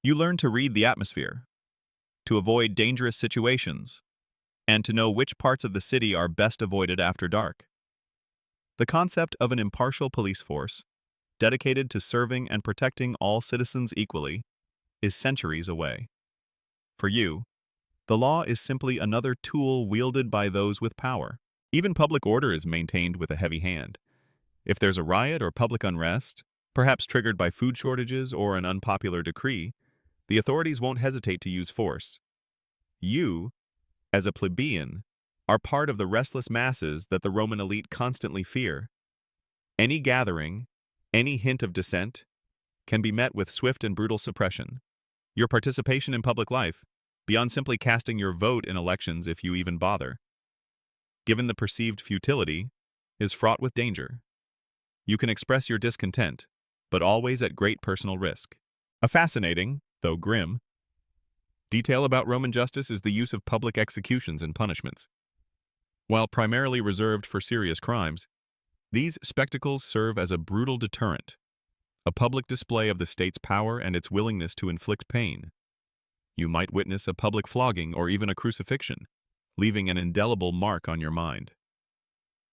You learn to read the atmosphere, to avoid dangerous situations, and to know which parts of the city are best avoided after dark. The concept of an impartial police force, dedicated to serving and protecting all citizens equally, is centuries away. For you, the law is simply another tool wielded by those with power. Even public order is maintained with a heavy hand. If there's a riot or public unrest, perhaps triggered by food shortages or an unpopular decree, the authorities won't hesitate to use force. You, as a plebeian, are part of the restless masses that the Roman elite constantly fear. Any gathering, any hint of dissent, can be met with swift and brutal suppression. Your participation in public life, beyond simply casting your vote in elections if you even bother, given the perceived futility, is fraught with danger. You can express your discontent, but always at great personal risk. A fascinating, though grim, detail about Roman justice is the use of public executions and punishments. While primarily reserved for serious crimes, these spectacles serve as a brutal deterrent, a public display of the state's power and its willingness to inflict pain. You might witness a public flogging or even a crucifixion, leaving an indelible mark on your mind.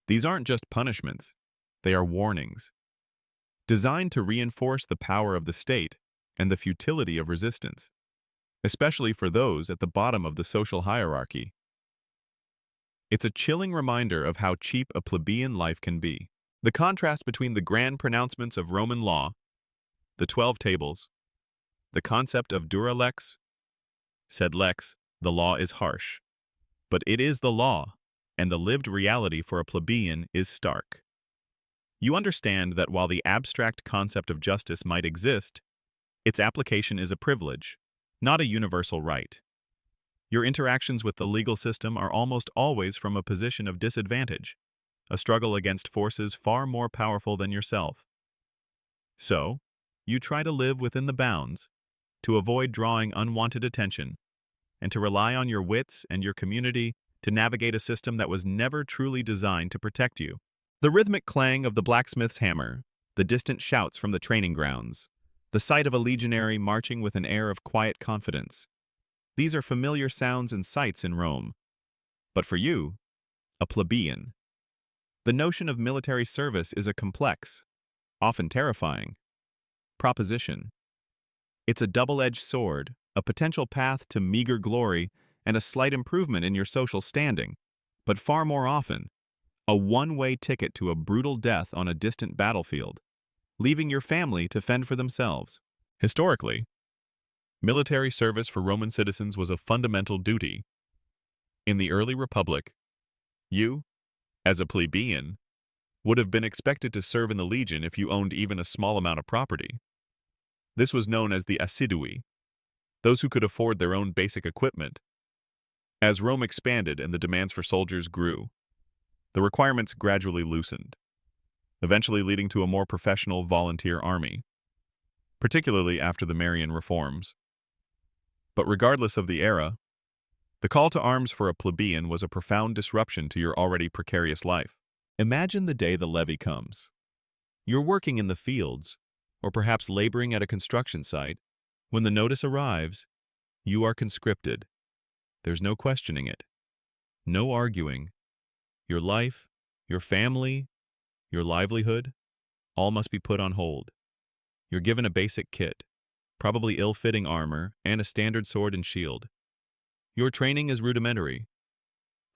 These aren't just punishments, they are warnings, designed to reinforce the power of the state and the futility of resistance, especially for those at the bottom of the social hierarchy. It's a chilling reminder of how cheap a plebeian life can be. The contrast between the grand pronouncements of Roman law, the 12 tables, the concept of dura lex, sed lex, the law is harsh, but it is the law, and the lived reality for a plebeian is stark. You understand that while the abstract concept of justice might exist, its application is a privilege, not a universal right. Your interactions with the legal system are almost always from a position of disadvantage, a struggle against forces far more powerful than yourself. So, you try to live within the bounds, to avoid drawing unwanted attention, and to rely on your wits and your community to navigate a system that was never truly designed to protect you. The rhythmic clang of the blacksmith's hammer, the distant shouts from the training grounds, the sight of a legionary marching with an air of quiet confidence. These are familiar sounds and sights in Rome. But for you, a plebeian, the notion of military service is a complex, often terrifying, proposition. It's a double-edged sword, a potential path to meager glory and a slight improvement in your social standing, but far more often, a one-way ticket to a brutal death on a distant battlefield, leaving your family to fend for themselves. Historically, military service for Roman citizens was a fundamental duty. In the early Republic, you, as a plebeian, would have been expected to serve in the legion if you owned even a small amount of property. This was known as the assidui, those who could afford their own basic equipment. As Rome expanded and the demands for soldiers grew, the requirements gradually loosened, eventually leading to a more professional volunteer army, particularly after the Marian reforms. But regardless of the era, the call to arms for a plebeian was a profound disruption to your already precarious life. Imagine the day the levy comes. You're working in the fields, or perhaps laboring at a construction site. When the notice arrives, you are conscripted. There's no questioning it, no arguing. Your life, your family, your livelihood, all must be put on hold. You're given a basic kit, probably ill-fitting armor, and a standard sword and shield. Your training is rudimentary,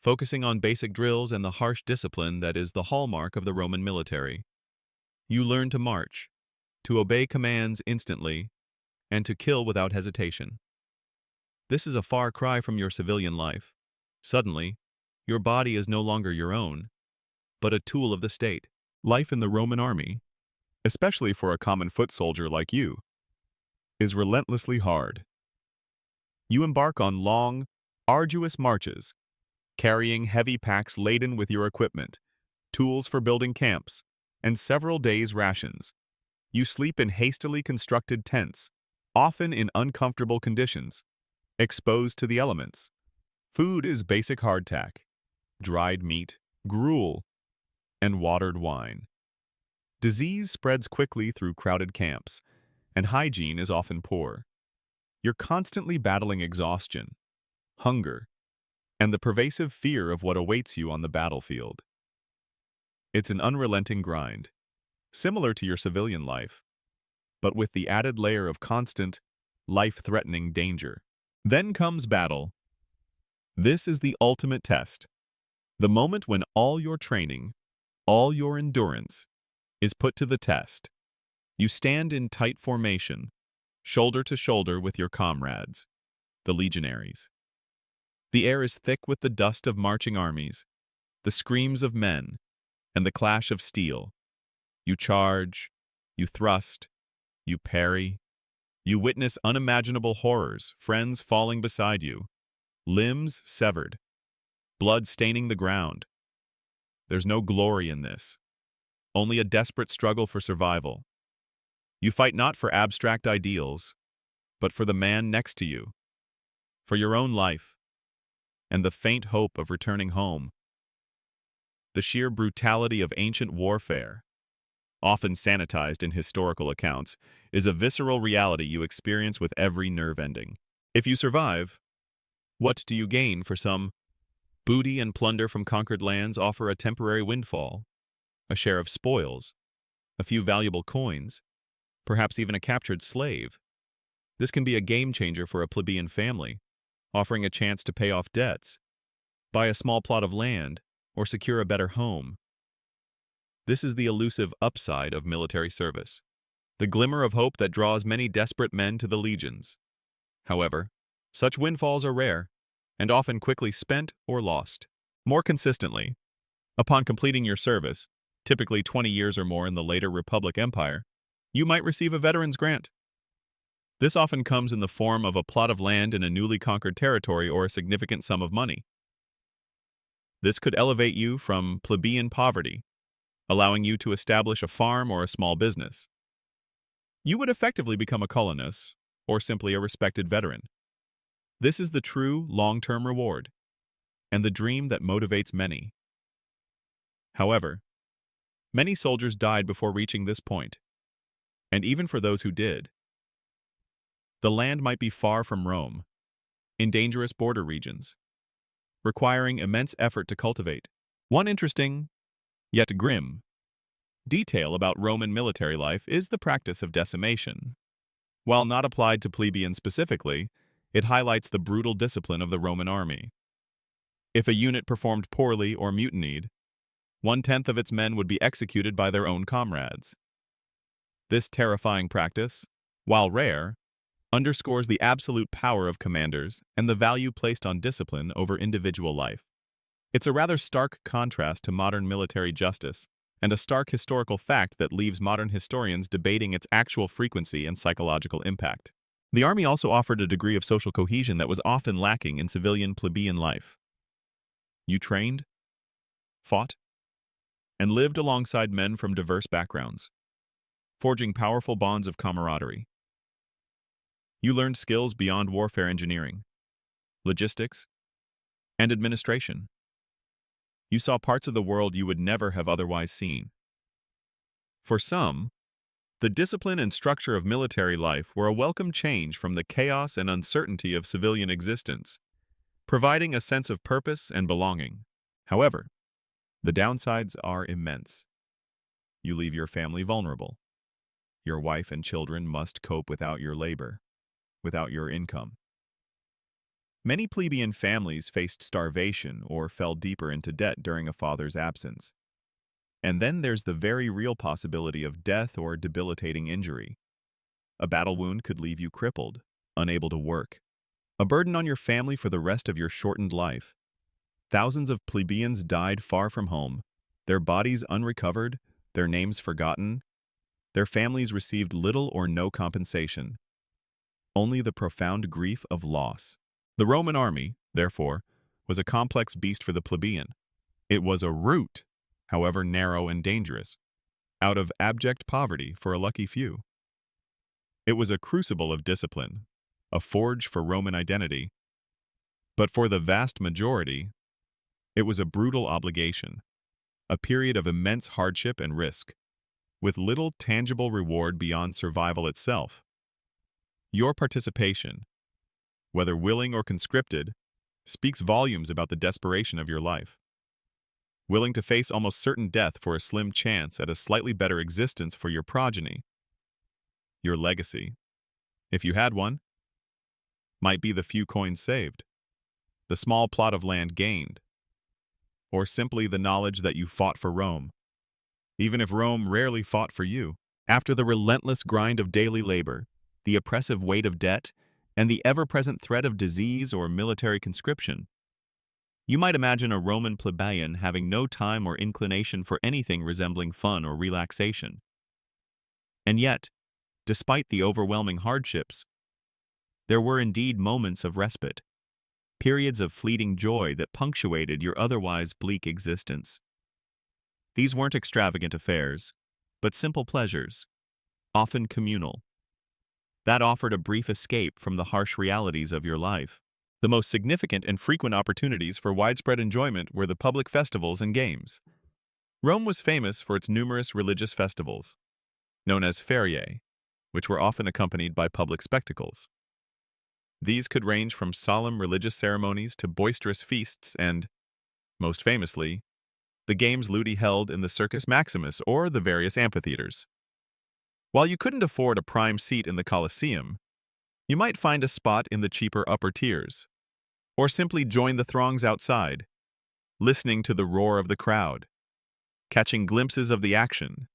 focusing on basic drills and the harsh discipline that is the hallmark of the Roman military. You learn to march, to obey commands instantly, and to kill without hesitation. This is a far cry from your civilian life. Suddenly, your body is no longer your own, but a tool of the state. Life in the Roman army, especially for a common foot soldier like you, is relentlessly hard. You embark on long, arduous marches, carrying heavy packs laden with your equipment, tools for building camps, and several days' rations. You sleep in hastily constructed tents, often in uncomfortable conditions, exposed to the elements. Food is basic hardtack, dried meat, gruel, and watered wine. Disease spreads quickly through crowded camps, and hygiene is often poor. You're constantly battling exhaustion, hunger, and the pervasive fear of what awaits you on the battlefield. It's an unrelenting grind, similar to your civilian life, but with the added layer of constant, life-threatening danger. Then comes battle. This is the ultimate test, the moment when all your training, all your endurance, is put to the test. You stand in tight formation, shoulder to shoulder with your comrades, the legionaries. The air is thick with the dust of marching armies, the screams of men, and the clash of steel. You charge, you thrust, you parry. You witness unimaginable horrors, friends falling beside you, limbs severed, blood staining the ground. There's no glory in this, only a desperate struggle for survival. You fight not for abstract ideals, but for the man next to you, for your own life, and the faint hope of returning home. The sheer brutality of ancient warfare, often sanitized in historical accounts, is a visceral reality you experience with every nerve ending. If you survive, what do you gain? For some, booty and plunder from conquered lands offer a temporary windfall, a share of spoils, a few valuable coins, perhaps even a captured slave. This can be a game changer for a plebeian family, offering a chance to pay off debts, buy a small plot of land, or secure a better home. This is the elusive upside of military service, the glimmer of hope that draws many desperate men to the legions. However, such windfalls are rare, and often quickly spent or lost. More consistently, upon completing your service, typically 20 years or more in the later Republic Empire, you might receive a veteran's grant. This often comes in the form of a plot of land in a newly conquered territory or a significant sum of money. This could elevate you from plebeian poverty, allowing you to establish a farm or a small business. You would effectively become a colonist, or simply a respected veteran. This is the true long-term reward, and the dream that motivates many. However, many soldiers died before reaching this point, and even for those who did, the land might be far from Rome, in dangerous border regions, requiring immense effort to cultivate. One interesting, yet grim, detail about Roman military life is the practice of decimation. While not applied to plebeians specifically, it highlights the brutal discipline of the Roman army. If a unit performed poorly or mutinied, 1/10 of its men would be executed by their own comrades. This terrifying practice, while rare, underscores the absolute power of commanders and the value placed on discipline over individual life. It's a rather stark contrast to modern military justice, and a stark historical fact that leaves modern historians debating its actual frequency and psychological impact. The army also offered a degree of social cohesion that was often lacking in civilian plebeian life. You trained, fought, and lived alongside men from diverse backgrounds, forging powerful bonds of camaraderie. You learned skills beyond warfare engineering, logistics, and administration. You saw parts of the world you would never have otherwise seen. For some, the discipline and structure of military life were a welcome change from the chaos and uncertainty of civilian existence, providing a sense of purpose and belonging. However, the downsides are immense. You leave your family vulnerable. Your wife and children must cope without your labor, without your income. Many plebeian families faced starvation or fell deeper into debt during a father's absence. And then there's the very real possibility of death or debilitating injury. A battle wound could leave you crippled, unable to work, a burden on your family for the rest of your shortened life. Thousands of plebeians died far from home, their bodies unrecovered, their names forgotten. Their families received little or no compensation, only the profound grief of loss. The Roman army, therefore, was a complex beast for the plebeian. It was a route, however narrow and dangerous, out of abject poverty for a lucky few. It was a crucible of discipline, a forge for Roman identity. But for the vast majority, it was a brutal obligation, a period of immense hardship and risk, with little tangible reward beyond survival itself. Your participation, whether willing or conscripted, speaks volumes about the desperation of your life. Willing to face almost certain death for a slim chance at a slightly better existence for your progeny. Your legacy, if you had one, might be the few coins saved, the small plot of land gained, or simply the knowledge that you fought for Rome, even if Rome rarely fought for you. After the relentless grind of daily labor, the oppressive weight of debt, and the ever-present threat of disease or military conscription, you might imagine a Roman plebeian having no time or inclination for anything resembling fun or relaxation. And yet, despite the overwhelming hardships, there were indeed moments of respite, periods of fleeting joy that punctuated your otherwise bleak existence. These weren't extravagant affairs, but simple pleasures, often communal, that offered a brief escape from the harsh realities of your life. The most significant and frequent opportunities for widespread enjoyment were the public festivals and games. Rome was famous for its numerous religious festivals, known as feriae, which were often accompanied by public spectacles. These could range from solemn religious ceremonies to boisterous feasts and, most famously, the games Ludi held in the Circus Maximus or the various amphitheaters. While you couldn't afford a prime seat in the Colosseum, you might find a spot in the cheaper upper tiers, or simply join the throngs outside, listening to the roar of the crowd, catching glimpses of the action,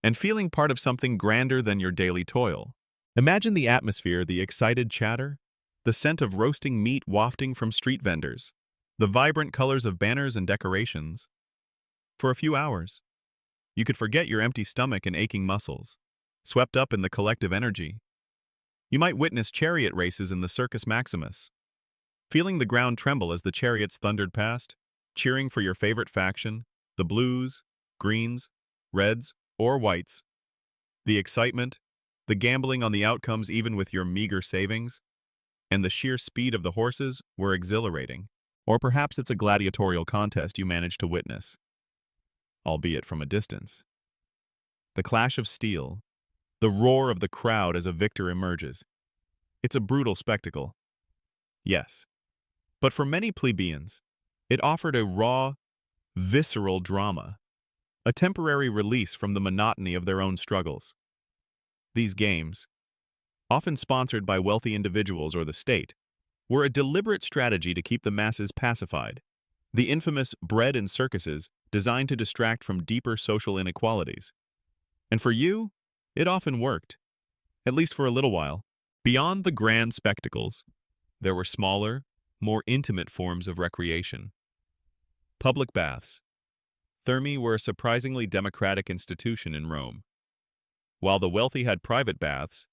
and feeling part of something grander than your daily toil. Imagine the atmosphere, the excited chatter, the scent of roasting meat wafting from street vendors, the vibrant colors of banners and decorations. For a few hours, you could forget your empty stomach and aching muscles, swept up in the collective energy. You might witness chariot races in the Circus Maximus, feeling the ground tremble as the chariots thundered past, cheering for your favorite faction, the blues, greens, reds, or whites. The excitement, the gambling on the outcomes even with your meager savings, and the sheer speed of the horses were exhilarating. Or perhaps it's a gladiatorial contest you managed to witness, albeit from a distance. The clash of steel, the roar of the crowd as a victor emerges. It's a brutal spectacle. Yes. But for many plebeians, it offered a raw, visceral drama, a temporary release from the monotony of their own struggles. These games, often sponsored by wealthy individuals or the state, were a deliberate strategy to keep the masses pacified, the infamous bread and circuses designed to distract from deeper social inequalities. And for you, it often worked, at least for a little while. Beyond the grand spectacles, there were smaller, more intimate forms of recreation. Public baths. Thermae were a surprisingly democratic institution in Rome. While the wealthy had private baths,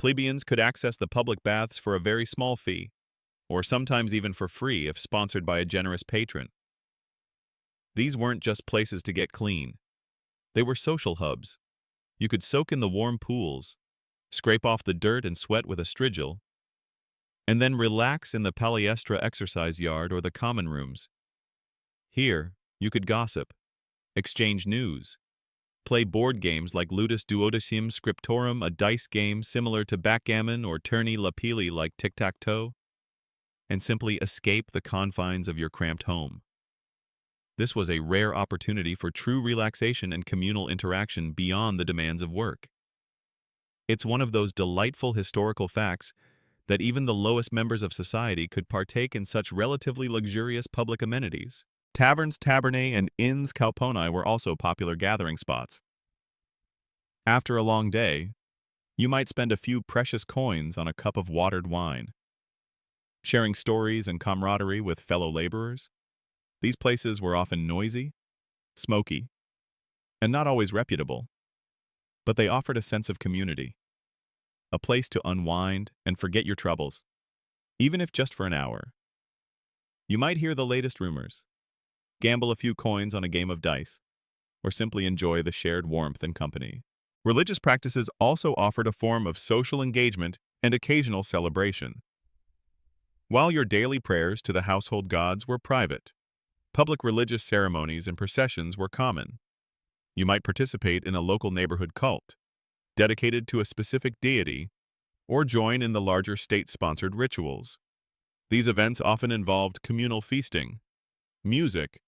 Plebeians could access the public baths for a very small fee, or sometimes even for free if sponsored by a generous patron. These weren't just places to get clean. They were social hubs. You could soak in the warm pools, scrape off the dirt and sweat with a strigil, and then relax in the palaestra exercise yard or the common rooms. Here, you could gossip, exchange news, play board games like Ludus Duodecim Scriptorum, a dice game similar to backgammon, or Tourney Lapili like tic-tac-toe, and simply escape the confines of your cramped home. This was a rare opportunity for true relaxation and communal interaction beyond the demands of work. It's one of those delightful historical facts that even the lowest members of society could partake in such relatively luxurious public amenities. Taverns, tabernae, and inns Cauponii were also popular gathering spots. After a long day, you might spend a few precious coins on a cup of watered wine. Sharing stories and camaraderie with fellow laborers, these places were often noisy, smoky, and not always reputable, but they offered a sense of community, a place to unwind and forget your troubles, even if just for an hour. You might hear the latest rumors, gamble a few coins on a game of dice, or simply enjoy the shared warmth and company. Religious practices also offered a form of social engagement and occasional celebration. While your daily prayers to the household gods were private, public religious ceremonies and processions were common. You might participate in a local neighborhood cult, dedicated to a specific deity, or join in the larger state-sponsored rituals. These events often involved communal feasting, music,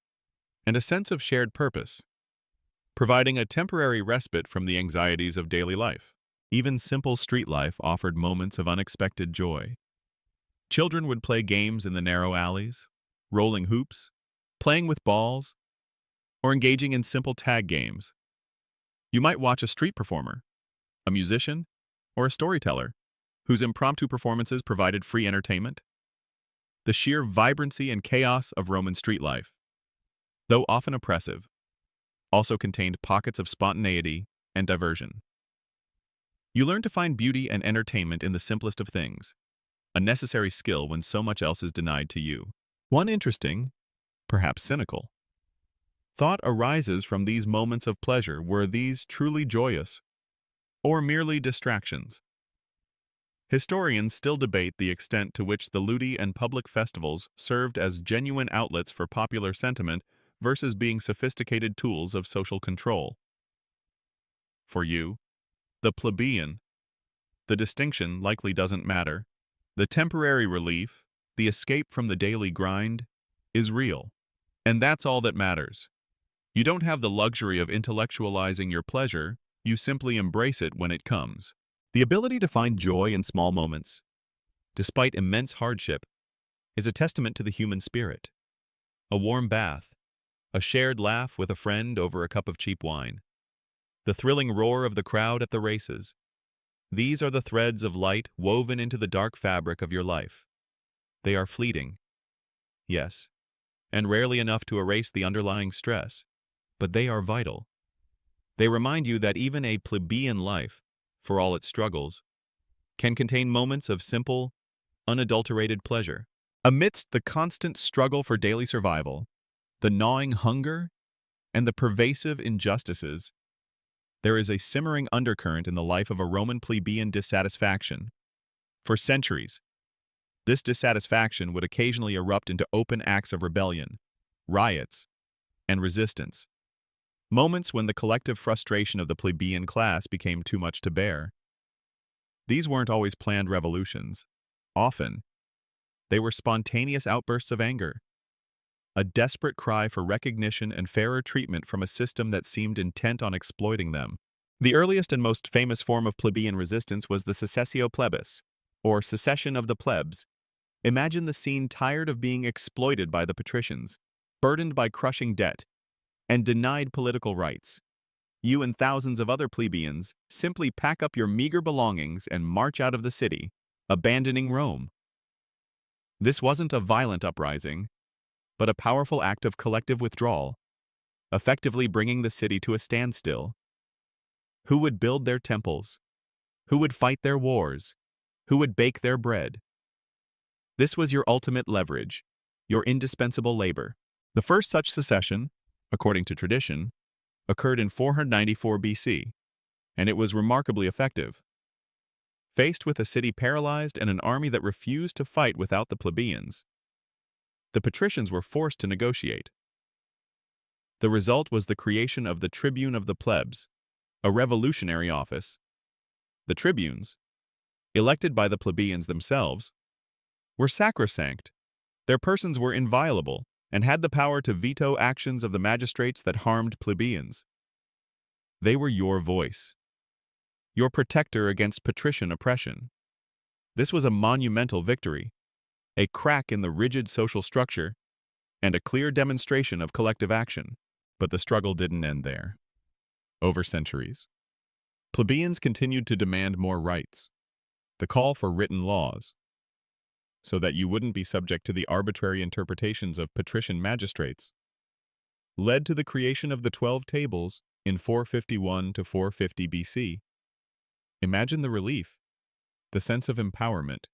and a sense of shared purpose, providing a temporary respite from the anxieties of daily life. Even simple street life offered moments of unexpected joy. Children would play games in the narrow alleys, rolling hoops, playing with balls, or engaging in simple tag games. You might watch a street performer, a musician, or a storyteller, whose impromptu performances provided free entertainment. The sheer vibrancy and chaos of Roman street life, though often oppressive, also contained pockets of spontaneity and diversion. You learn to find beauty and entertainment in the simplest of things, a necessary skill when so much else is denied to you. One interesting, perhaps cynical, thought arises from these moments of pleasure. Were these truly joyous, or merely distractions? Historians still debate the extent to which the ludi and public festivals served as genuine outlets for popular sentiment versus being sophisticated tools of social control. For you, the plebeian, the distinction likely doesn't matter. The temporary relief, the escape from the daily grind, is real. And that's all that matters. You don't have the luxury of intellectualizing your pleasure, you simply embrace it when it comes. The ability to find joy in small moments, despite immense hardship, is a testament to the human spirit. A warm bath, a shared laugh with a friend over a cup of cheap wine, the thrilling roar of the crowd at the races. These are the threads of light woven into the dark fabric of your life. They are fleeting, yes, and rarely enough to erase the underlying stress, but they are vital. They remind you that even a plebeian life, for all its struggles, can contain moments of simple, unadulterated pleasure. Amidst the constant struggle for daily survival, the gnawing hunger, and the pervasive injustices, there is a simmering undercurrent in the life of a Roman plebeian: dissatisfaction. For centuries, this dissatisfaction would occasionally erupt into open acts of rebellion, riots, and resistance. Moments when the collective frustration of the plebeian class became too much to bear. These weren't always planned revolutions. Often, they were spontaneous outbursts of anger, a desperate cry for recognition and fairer treatment from a system that seemed intent on exploiting them. The earliest and most famous form of plebeian resistance was the secessio plebis, or secession of the plebs. Imagine the scene: tired of being exploited by the patricians, burdened by crushing debt, and denied political rights. You and thousands of other plebeians simply pack up your meager belongings and march out of the city, abandoning Rome. This wasn't a violent uprising, but a powerful act of collective withdrawal, effectively bringing the city to a standstill. Who would build their temples, Who would fight their wars? Who would bake their bread? This was your ultimate leverage, your indispensable labor. The first such secession, according to tradition, occurred in 494 BC, and it was remarkably effective. Faced with a city paralyzed and an army that refused to fight without the plebeians, the patricians were forced to negotiate. The result was the creation of the tribune of the plebs, a revolutionary office. The tribunes, elected by the plebeians themselves, were sacrosanct. Their persons were inviolable and had the power to veto actions of the magistrates that harmed plebeians. They were your voice, your protector against patrician oppression. This was a monumental victory, a crack in the rigid social structure, and a clear demonstration of collective action. But the struggle didn't end there. Over centuries, plebeians continued to demand more rights, the call for written laws, so that you wouldn't be subject to the arbitrary interpretations of patrician magistrates, led to the creation of the 12 Tables in 451 to 450 BC. Imagine the relief, the sense of empowerment,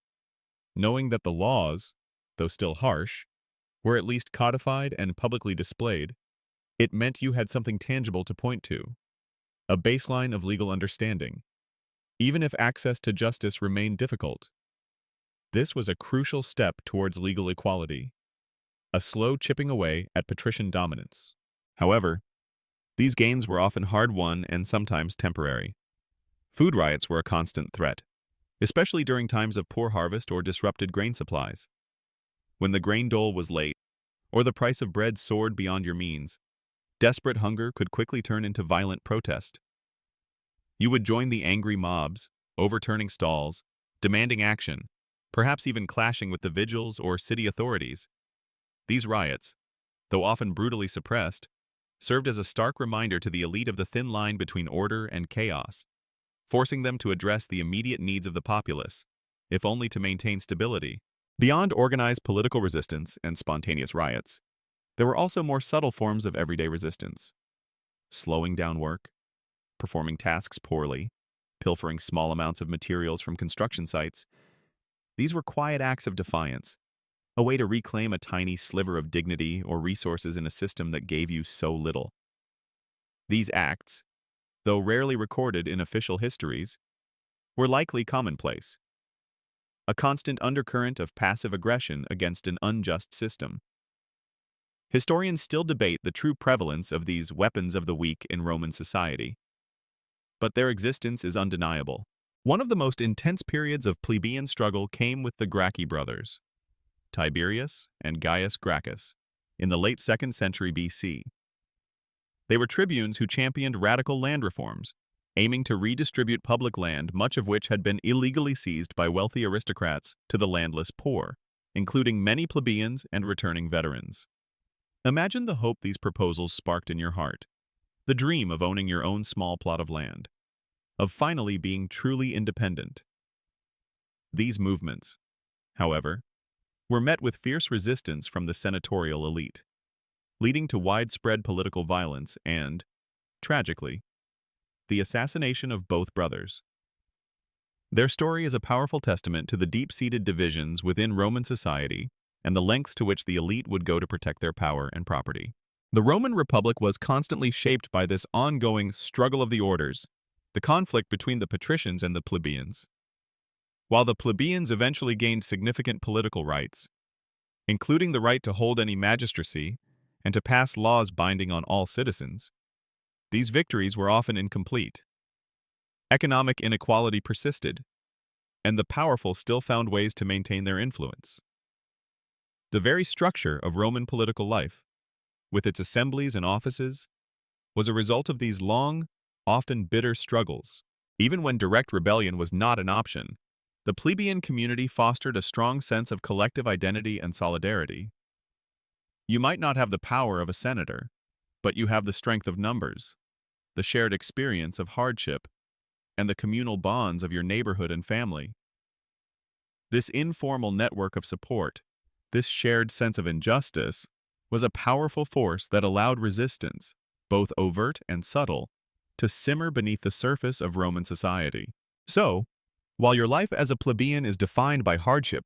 knowing that the laws, though still harsh, were at least codified and publicly displayed. It meant you had something tangible to point to, a baseline of legal understanding, even if access to justice remained difficult. This was a crucial step towards legal equality, a slow chipping away at patrician dominance. However, these gains were often hard-won and sometimes temporary. Food riots were a constant threat, especially during times of poor harvest or disrupted grain supplies. When the grain dole was late, or the price of bread soared beyond your means, desperate hunger could quickly turn into violent protest. You would join the angry mobs, overturning stalls, demanding action, perhaps even clashing with the vigils or city authorities. These riots, though often brutally suppressed, served as a stark reminder to the elite of the thin line between order and chaos, forcing them to address the immediate needs of the populace, if only to maintain stability. Beyond organized political resistance and spontaneous riots, there were also more subtle forms of everyday resistance. Slowing down work, performing tasks poorly, pilfering small amounts of materials from construction sites. These were quiet acts of defiance, a way to reclaim a tiny sliver of dignity or resources in a system that gave you so little. These acts, though rarely recorded in official histories, were likely commonplace, a constant undercurrent of passive aggression against an unjust system. Historians still debate the true prevalence of these weapons of the weak in Roman society, but their existence is undeniable. One of the most intense periods of plebeian struggle came with the Gracchi brothers, Tiberius and Gaius Gracchus, in the late 2nd century BC. They were tribunes who championed radical land reforms, aiming to redistribute public land, much of which had been illegally seized by wealthy aristocrats, to the landless poor, including many plebeians and returning veterans. Imagine the hope these proposals sparked in your heart, the dream of owning your own small plot of land, of finally being truly independent. These movements, however, were met with fierce resistance from the senatorial elite, leading to widespread political violence and, tragically, the assassination of both brothers. Their story is a powerful testament to the deep-seated divisions within Roman society and the lengths to which the elite would go to protect their power and property. The Roman Republic was constantly shaped by this ongoing struggle of the orders, the conflict between the patricians and the plebeians. While the plebeians eventually gained significant political rights, including the right to hold any magistracy and to pass laws binding on all citizens, these victories were often incomplete. Economic inequality persisted, and the powerful still found ways to maintain their influence. The very structure of Roman political life, with its assemblies and offices, was a result of these long, often bitter struggles. Even when direct rebellion was not an option, the plebeian community fostered a strong sense of collective identity and solidarity. You might not have the power of a senator, but you have the strength of numbers, the shared experience of hardship, and the communal bonds of your neighborhood and family. This informal network of support, this shared sense of injustice, was a powerful force that allowed resistance, both overt and subtle, to simmer beneath the surface of Roman society. So, while your life as a plebeian is defined by hardship,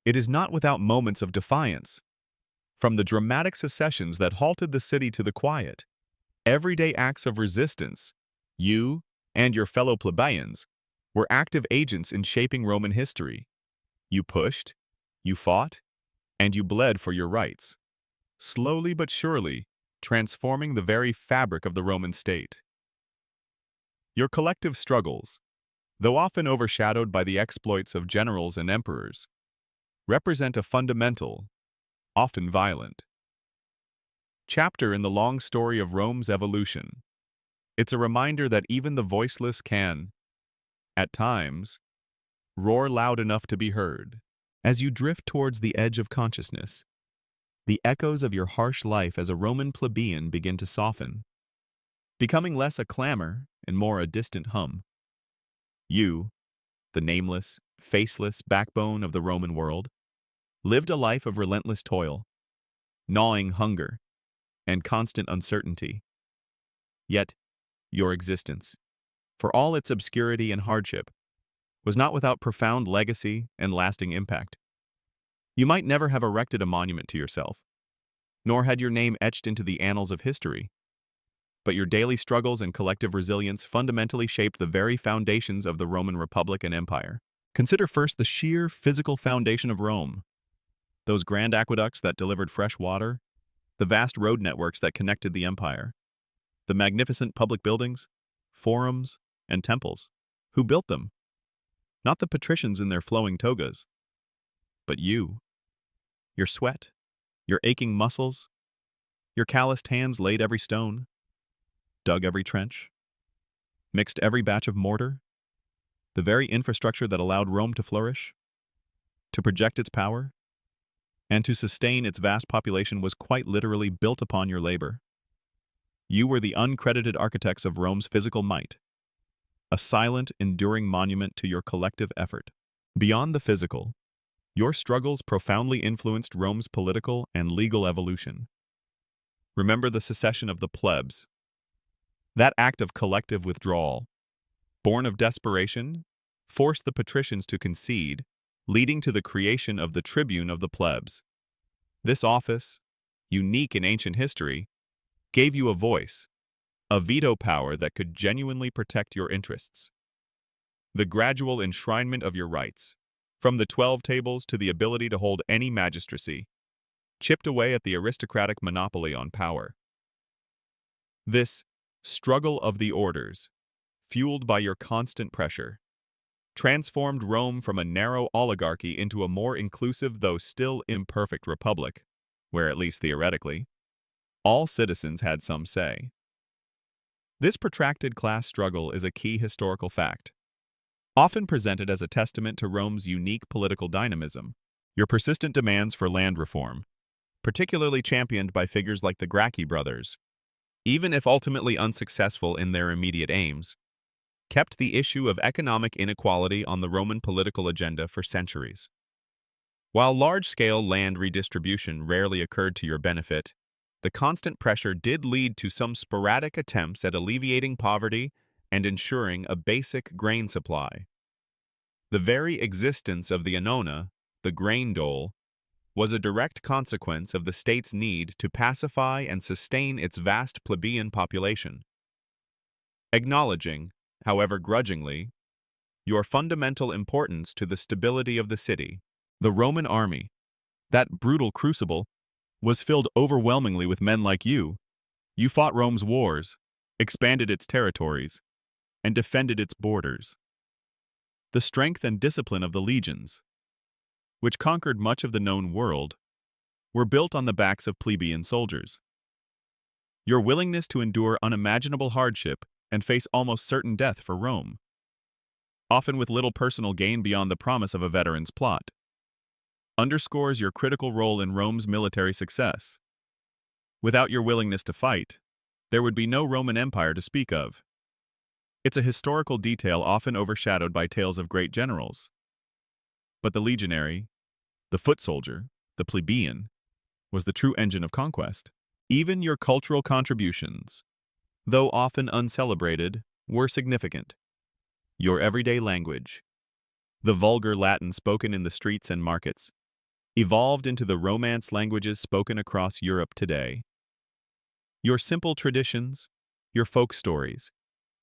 it is not without moments of defiance. From the dramatic secessions that halted the city to the quiet, everyday acts of resistance, you and your fellow plebeians were active agents in shaping Roman history. You pushed, you fought, and you bled for your rights, slowly but surely transforming the very fabric of the Roman state. Your collective struggles, though often overshadowed by the exploits of generals and emperors, represent a fundamental, often violent, chapter in the long story of Rome's evolution. It's a reminder that even the voiceless can, at times, roar loud enough to be heard. As you drift towards the edge of consciousness, the echoes of your harsh life as a Roman plebeian begin to soften, becoming less a clamor and more a distant hum. You, the nameless, faceless backbone of the Roman world, lived a life of relentless toil, gnawing hunger, and constant uncertainty. Yet, your existence, for all its obscurity and hardship, was not without profound legacy and lasting impact. You might never have erected a monument to yourself, nor had your name etched into the annals of history, but your daily struggles and collective resilience fundamentally shaped the very foundations of the Roman Republic and Empire. Consider first the sheer physical foundation of Rome, those grand aqueducts that delivered fresh water, the vast road networks that connected the empire, the magnificent public buildings, forums, and temples. Who built them? Not the patricians in their flowing togas, but you. Your sweat, your aching muscles, your calloused hands laid every stone, dug every trench, mixed every batch of mortar, the very infrastructure that allowed Rome to flourish, to project its power, and to sustain its vast population was quite literally built upon your labor. You were the uncredited architects of Rome's physical might, a silent, enduring monument to your collective effort. Beyond the physical, your struggles profoundly influenced Rome's political and legal evolution. Remember the secession of the plebs. That act of collective withdrawal, born of desperation, forced the patricians to concede, leading to the creation of the tribune of the plebs. This office, unique in ancient history, gave you a voice, a veto power that could genuinely protect your interests. The gradual enshrinement of your rights, from the 12 tables to the ability to hold any magistracy, chipped away at the aristocratic monopoly on power. This struggle of the orders, fueled by your constant pressure, transformed Rome from a narrow oligarchy into a more inclusive though still imperfect republic, where, at least theoretically, all citizens had some say. This protracted class struggle is a key historical fact, often presented as a testament to Rome's unique political dynamism. Your persistent demands for land reform, particularly championed by figures like the Gracchi brothers, even if ultimately unsuccessful in their immediate aims, kept the issue of economic inequality on the Roman political agenda for centuries. While large-scale land redistribution rarely occurred to your benefit, the constant pressure did lead to some sporadic attempts at alleviating poverty and ensuring a basic grain supply. The very existence of the annona, the grain dole, was a direct consequence of the state's need to pacify and sustain its vast plebeian population. Acknowledging, however grudgingly, your fundamental importance to the stability of the city, the Roman army, that brutal crucible, was filled overwhelmingly with men like you. You fought Rome's wars, expanded its territories, and defended its borders. The strength and discipline of the legions, which conquered much of the known world, were built on the backs of plebeian soldiers. Your willingness to endure unimaginable hardship and face almost certain death for Rome, often with little personal gain beyond the promise of a veteran's plot, underscores your critical role in Rome's military success. Without your willingness to fight, there would be no Roman Empire to speak of. It's a historical detail often overshadowed by tales of great generals. But the legionary, the foot soldier, the plebeian, was the true engine of conquest. Even your cultural contributions, though often uncelebrated, were significant. your everyday language, the vulgar Latin spoken in the streets and markets, evolved into the Romance languages spoken across Europe today. Your simple traditions, your folk stories,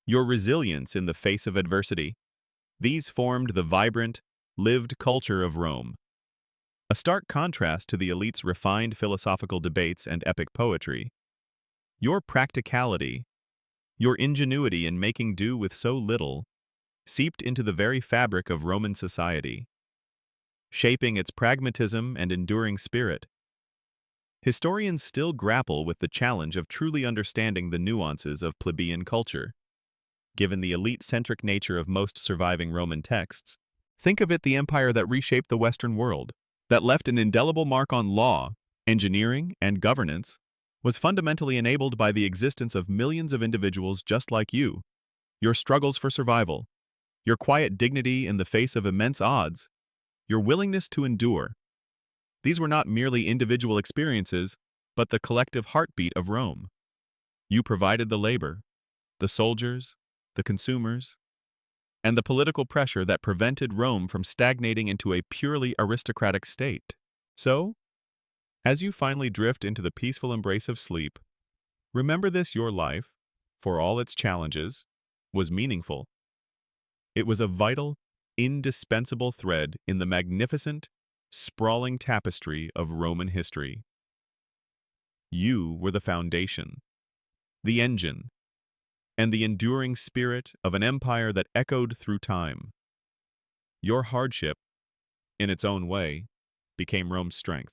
your resilience in the face of adversity, these formed the vibrant, lived culture of Rome. A stark contrast to the elite's refined philosophical debates and epic poetry. Your practicality, your ingenuity in making do with so little, seeped into the very fabric of Roman society, shaping its pragmatism and enduring spirit. Historians still grapple with the challenge of truly understanding the nuances of plebeian culture. Given the elite-centric nature of most surviving Roman texts, think of it the empire that reshaped the Western world, that left an indelible mark on law, engineering, and governance, was fundamentally enabled by the existence of millions of individuals just like you. Your struggles for survival, your quiet dignity in the face of immense odds, your willingness to endure. These were not merely individual experiences, but the collective heartbeat of Rome. You provided the labor, the soldiers, the consumers, and the political pressure that prevented Rome from stagnating into a purely aristocratic state. So, as you finally drift into the peaceful embrace of sleep, remember this: your life, for all its challenges, was meaningful. It was a vital, indispensable thread in the magnificent, sprawling tapestry of Roman history. You were the foundation, the engine, and the enduring spirit of an empire that echoed through time. Your hardship, in its own way, became Rome's strength.